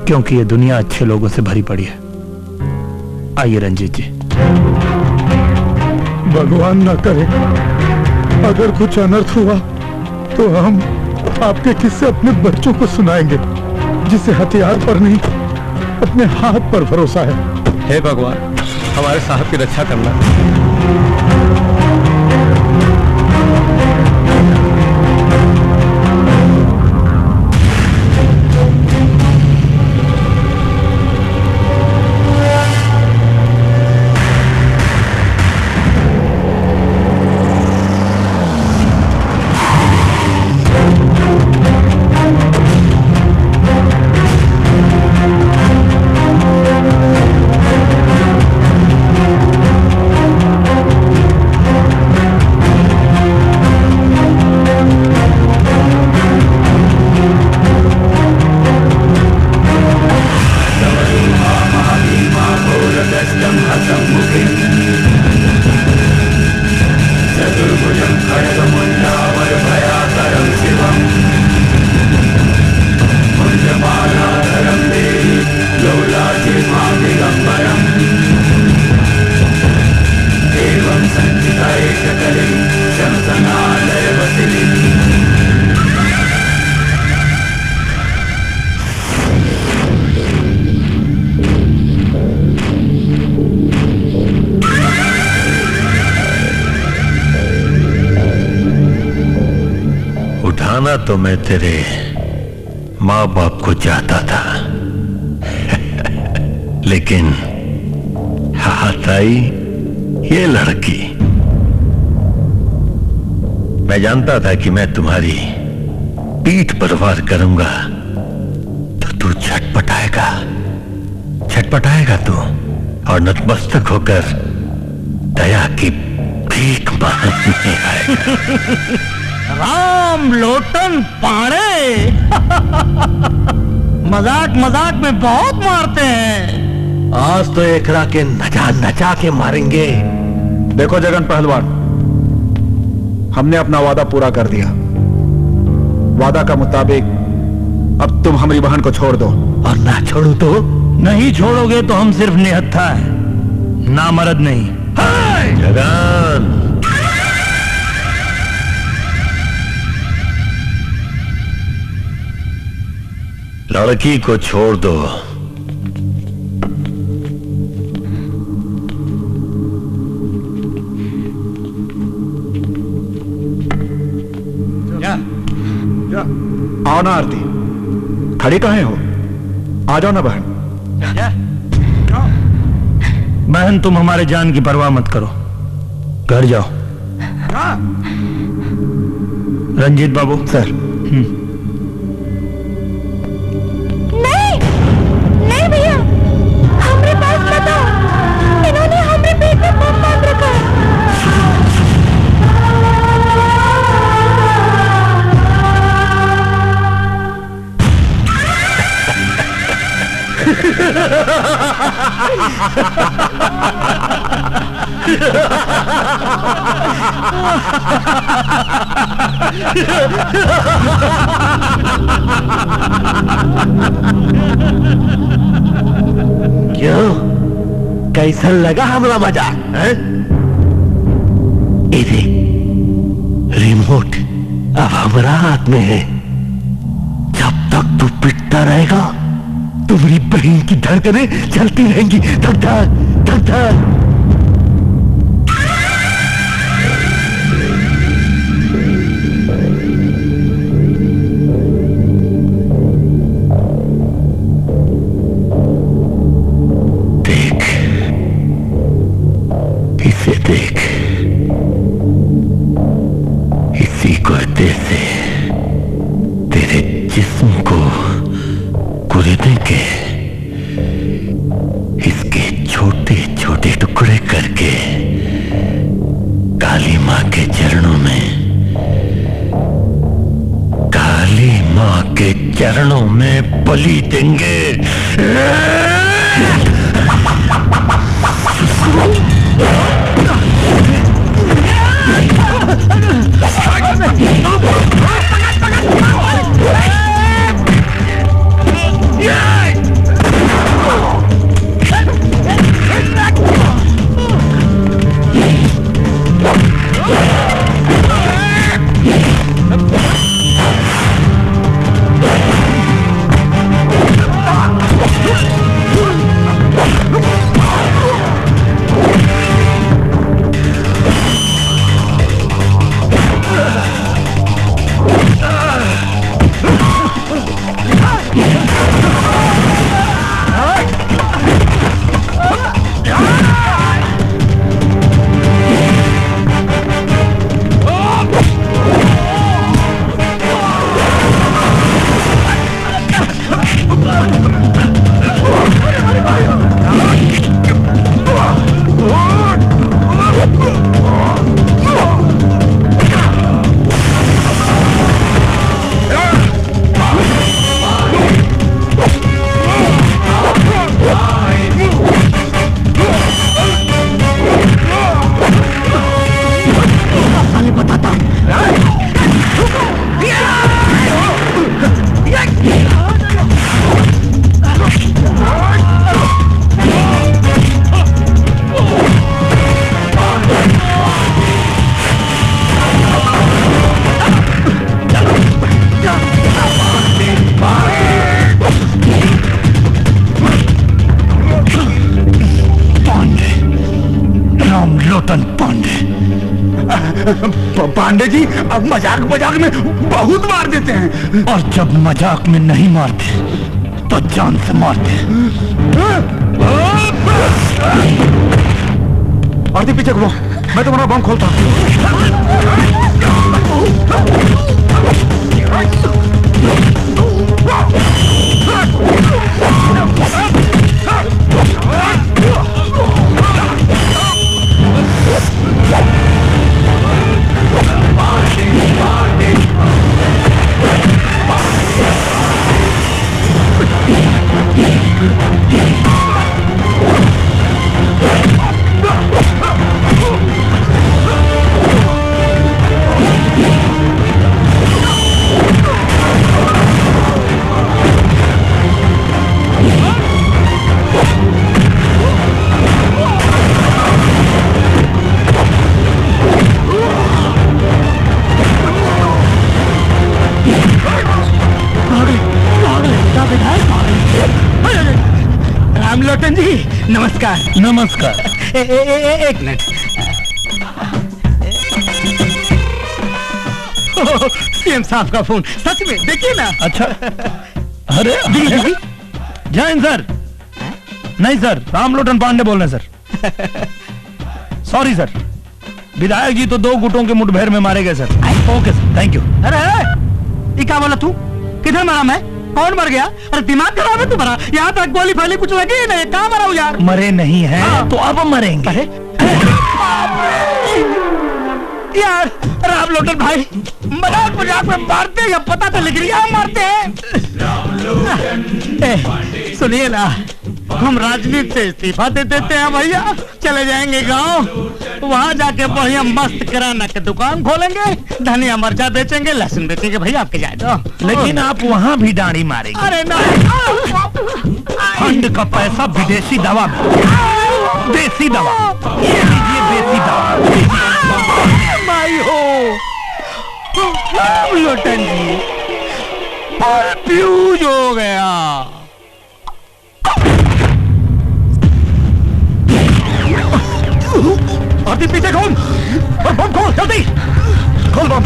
क्योंकि ये दुनिया अच्छे लोगों से भरी पड़ी है। आइए रंजीत जी। भगवान न करे अगर कुछ अनर्थ हुआ तो हम आपके किस्से अपने बच्चों को सुनाएंगे, जिसे हथियार पर नहीं अपने हाथ पर भरोसा है। हे भगवान, हमारे साहब की रक्षा करना। पढ़ाना तो मैं तेरे माँ बाप को चाहता था लेकिन हाथ आई ये लड़की। मैं जानता था कि मैं तुम्हारी पीठ पर वार करूंगा तो तू छटपटाएगा तू और नतमस्तक होकर दया की भीख मांगने आएगा। राम लोटन पाड़े मजाक मजाक में बहुत मारते हैं। आज तो एकरा के नचा नचा के मारेंगे। देखो जगन पहलवान, हमने अपना वादा पूरा कर दिया। वादा का मुताबिक अब तुम हमारी बहन को छोड़ दो। और ना छोड़ू तो? नहीं छोड़ोगे तो हम सिर्फ निहत्था है, ना मर्द नहीं। जगन, लड़की को छोड़ दो। आओ ना आरती, खड़ी कहाँ हो? आ जाओ ना बहन। बहन तुम हमारे जान की परवाह मत करो, घर जाओ। रंजीत बाबू। सर। नहीं नहीं भैया, हमारे पास मत आओ, इन्होंने हमारे पेट में बम बांध रखा है। क्यों, कैसा लगा हमारा मजाक? ये देख, रिमोट अब हमारा हाथ में है। जब तक तू पिटता रहेगा तुम्हारी बहन की धड़कनें चलती रहेंगी। धक धक धक धक। देख, इसे देख, इसी कुर्ते से तेरे जिस्म को कुरेदने के, इसके छोटे छोटे टुकड़े करके काली मां के चरणों में, काली मां के चरणों में बलि देंगे। लोटन पांडे पांडे जी अब मजाक मजाक में बहुत मार देते हैं। और जब मजाक में नहीं मारते तो जान से मारते। आरती पीछे घुमाओ, मैं तुम्हारा बम खोलता हूँ। रामलोटन जी नमस्कार। नमस्कार। एक मिनट। सीएम साहब का फोन, सच में देखिए ना। अच्छा, अरे जय हिंद सर। नहीं सर, रामलोटन पांडे बोल रहे सर। सॉरी सर, विधायक जी तो 2 गुटों के मुठभेड़ में मारे गए sir. Okay sir, thank you. अरे ये क्या बोला तू? किधर मरा मैं? कौन मर गया? अरे दिमाग खराब है तुम्हारा? यहाँ तक गोली फैली कुछ लगी ही नहीं। कहाँ मरा हूँ यार? मरे नहीं है तो अब मरेंगे। अरे यार रामलोटन भाई मजाक मजाक में मारते हैं, पता तो लग रहा है मारते हैं। सुनिए ना, हम राजनीति से इस्तीफा दे देते हैं भैया, चले जाएंगे गांव, वहाँ जाके बढ़िया मस्त किराना की दुकान खोलेंगे, धनिया मिर्चा बेचेंगे, लहसुन बेचेंगे भैया, आपके जाए तो। लेकिन आप वहाँ भी दाढ़ी मारेंगे। अरे ना, फंड का पैसा विदेशी दवा में, देसी दवा, ये लीजिए देसी दवा। माई हो लोटन जी, फ्यूज हो गया। आरती पीछे खोल और बम खोल, जल्दी खोल बम।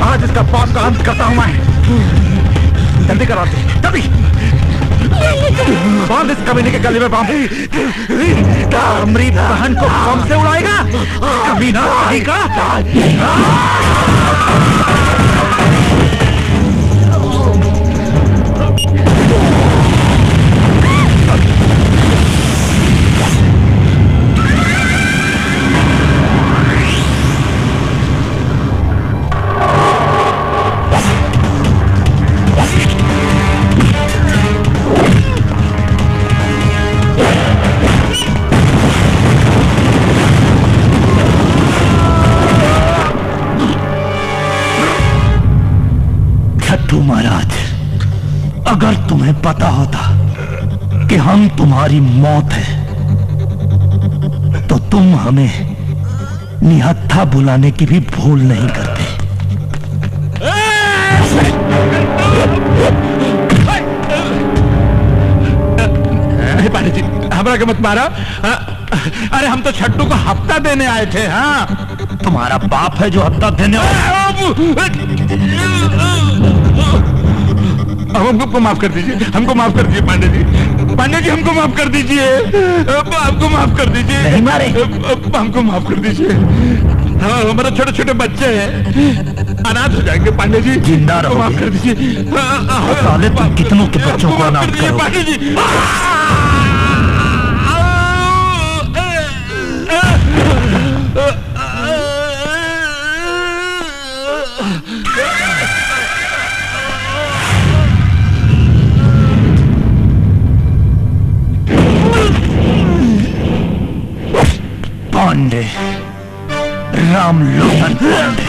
आज इसका बाप का अंत करता हूं मैं। जल्दी करो आरती, जल्दी बांध इस कमीने के गले में बम। मेरी बहन को बम से उड़ाएगा कमीना का। महाराज, अगर तुम्हें पता होता कि हम तुम्हारी मौत है तो तुम हमें निहत्था बुलाने की भी भूल नहीं करते। पांडे जी हमारा के मत मारा। अरे हम तो छट्टू को हफ्ता देने आए थे। हाँ, तुम्हारा बाप है जो हफ्ता देने हमको माफ कर दीजिए, हमको माफ कर दीजिए पांडे जी। पांडे जी हमको माफ कर दीजिए, हमको माफ कर दीजिए। नहीं मारे, हमको माफ कर दीजिए। हाँ, हमारे छोटे छोटे बच्चे हैं, अनाथ हो जाएंगे पांडे जी। जिंदा रहो, माफ कर दीजिए। साले तुम कितनों के बच्चों को अनाथ करो पांडे जी। पांडे, रामलोटन पांडे।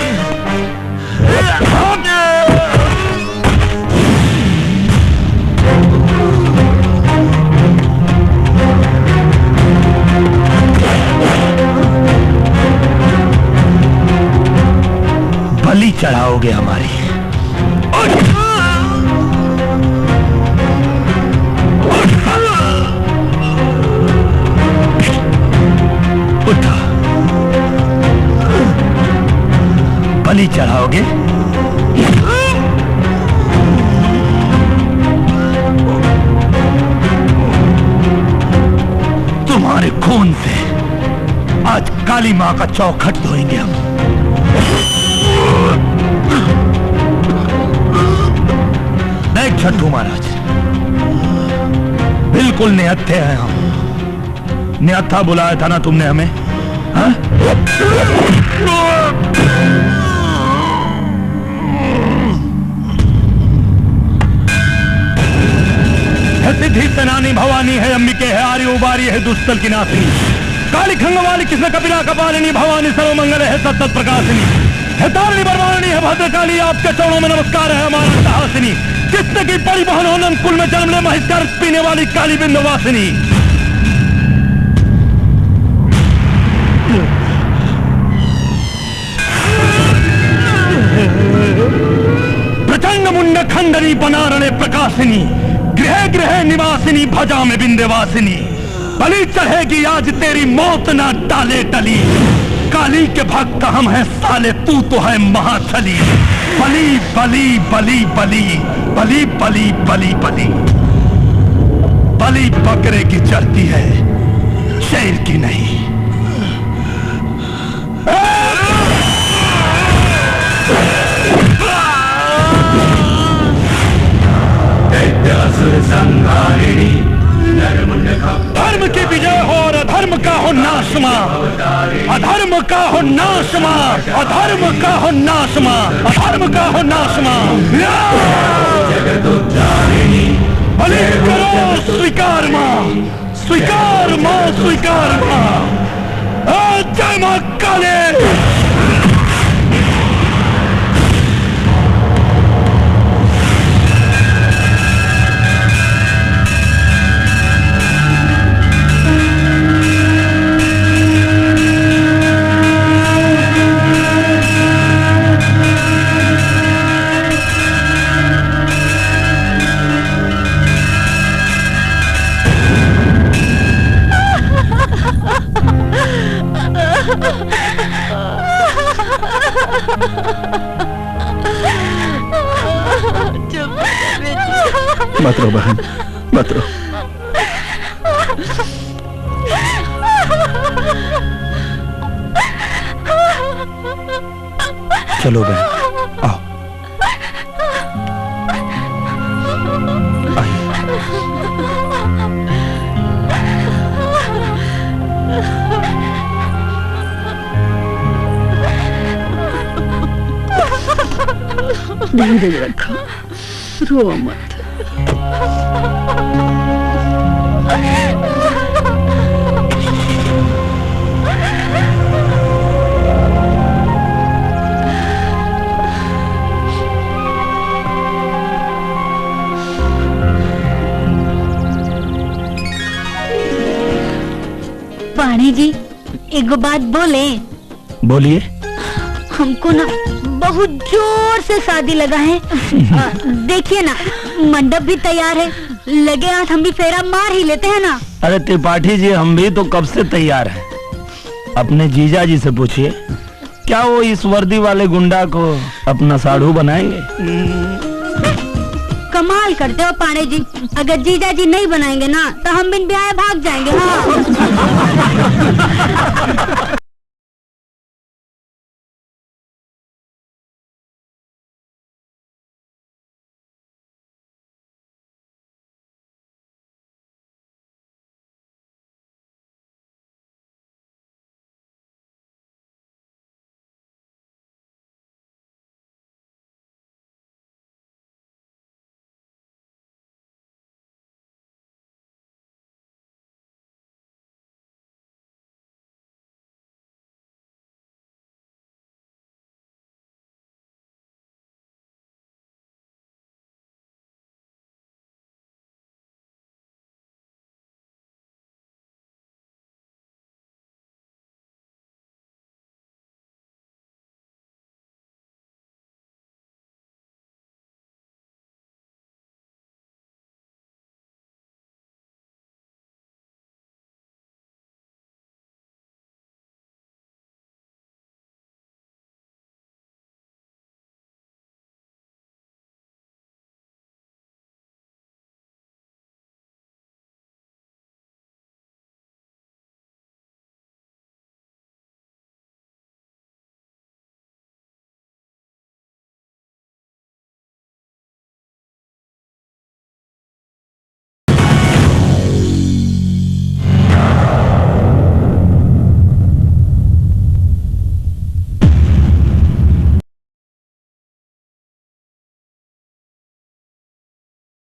बलि चढ़ाओगे हमारी। बलि चढ़ाओगे? तुम्हारे खून से आज काली मां का चौखट धोएंगे हम। देख छठू महाराज, बिल्कुल निहत्थे हैं हम। निहत्था बुलाया था ना तुमने हमें? हाँ? सिद्धि सेनानी भवानी है, अंबिके है, आर्य उबारी है, दुष्टल की नासिनी, काली खंगवाली कृष्ण कपिला कपालिनी, भवानी सर्वमंगल है, सत्सत प्रकाशिनी है, तारिणी बरवानी है, भद्रकाली, आपके चरणों में नमस्कार है हमारा साहसिनी, किसने की बड़ी बहन हो नंद कुल में जन्म ले महिष्कार पीने वाली काली बिंदवासिनी। प्रचंड मुंड खंडनी बनारणे प्रकाशिनी, गृह गृह निवासिनी, भजा में बिंदवासिनी, बलि चढ़ेगी आज तेरी मौत ना टाले टली, काली के भक्त हम हैं साले, तू तो है महाछली, बलि बलि बलि बलि बलि बलि बलि बलि, बलि बकरे की चढ़ती है शेर की नहीं। धर्म की विजय हो और अधर्म का हो नाशमा, अधर्म का हो नाशमा, अधर्म का हो नाशमा, अधर्म का हो नाशमा। बलि करो स्वीकार मां, स्वीकार मां, स्वीकार मां। जय मां काली। मत रो बहन, मत रो। चलो बहन, आओ। धीरज रखो, रो मत। पाणी जी, एक बात बोले? बोलिए। हमको ना बहुत जोर से शादी लगा है। देखिए ना, मंडप भी तैयार है, लगे हाथ हम भी फेरा मार ही लेते हैं ना। अरे त्रिपाठी जी, हम भी तो कब से तैयार हैं। अपने जीजा जी से पूछिए, क्या वो इस वर्दी वाले गुंडा को अपना साढ़ू बनाएंगे? कमाल करते हो पाणे जी, अगर जीजा जी नहीं बनाएंगे ना तो हम बिन ब्याह भाग जाएंगे। हाँ।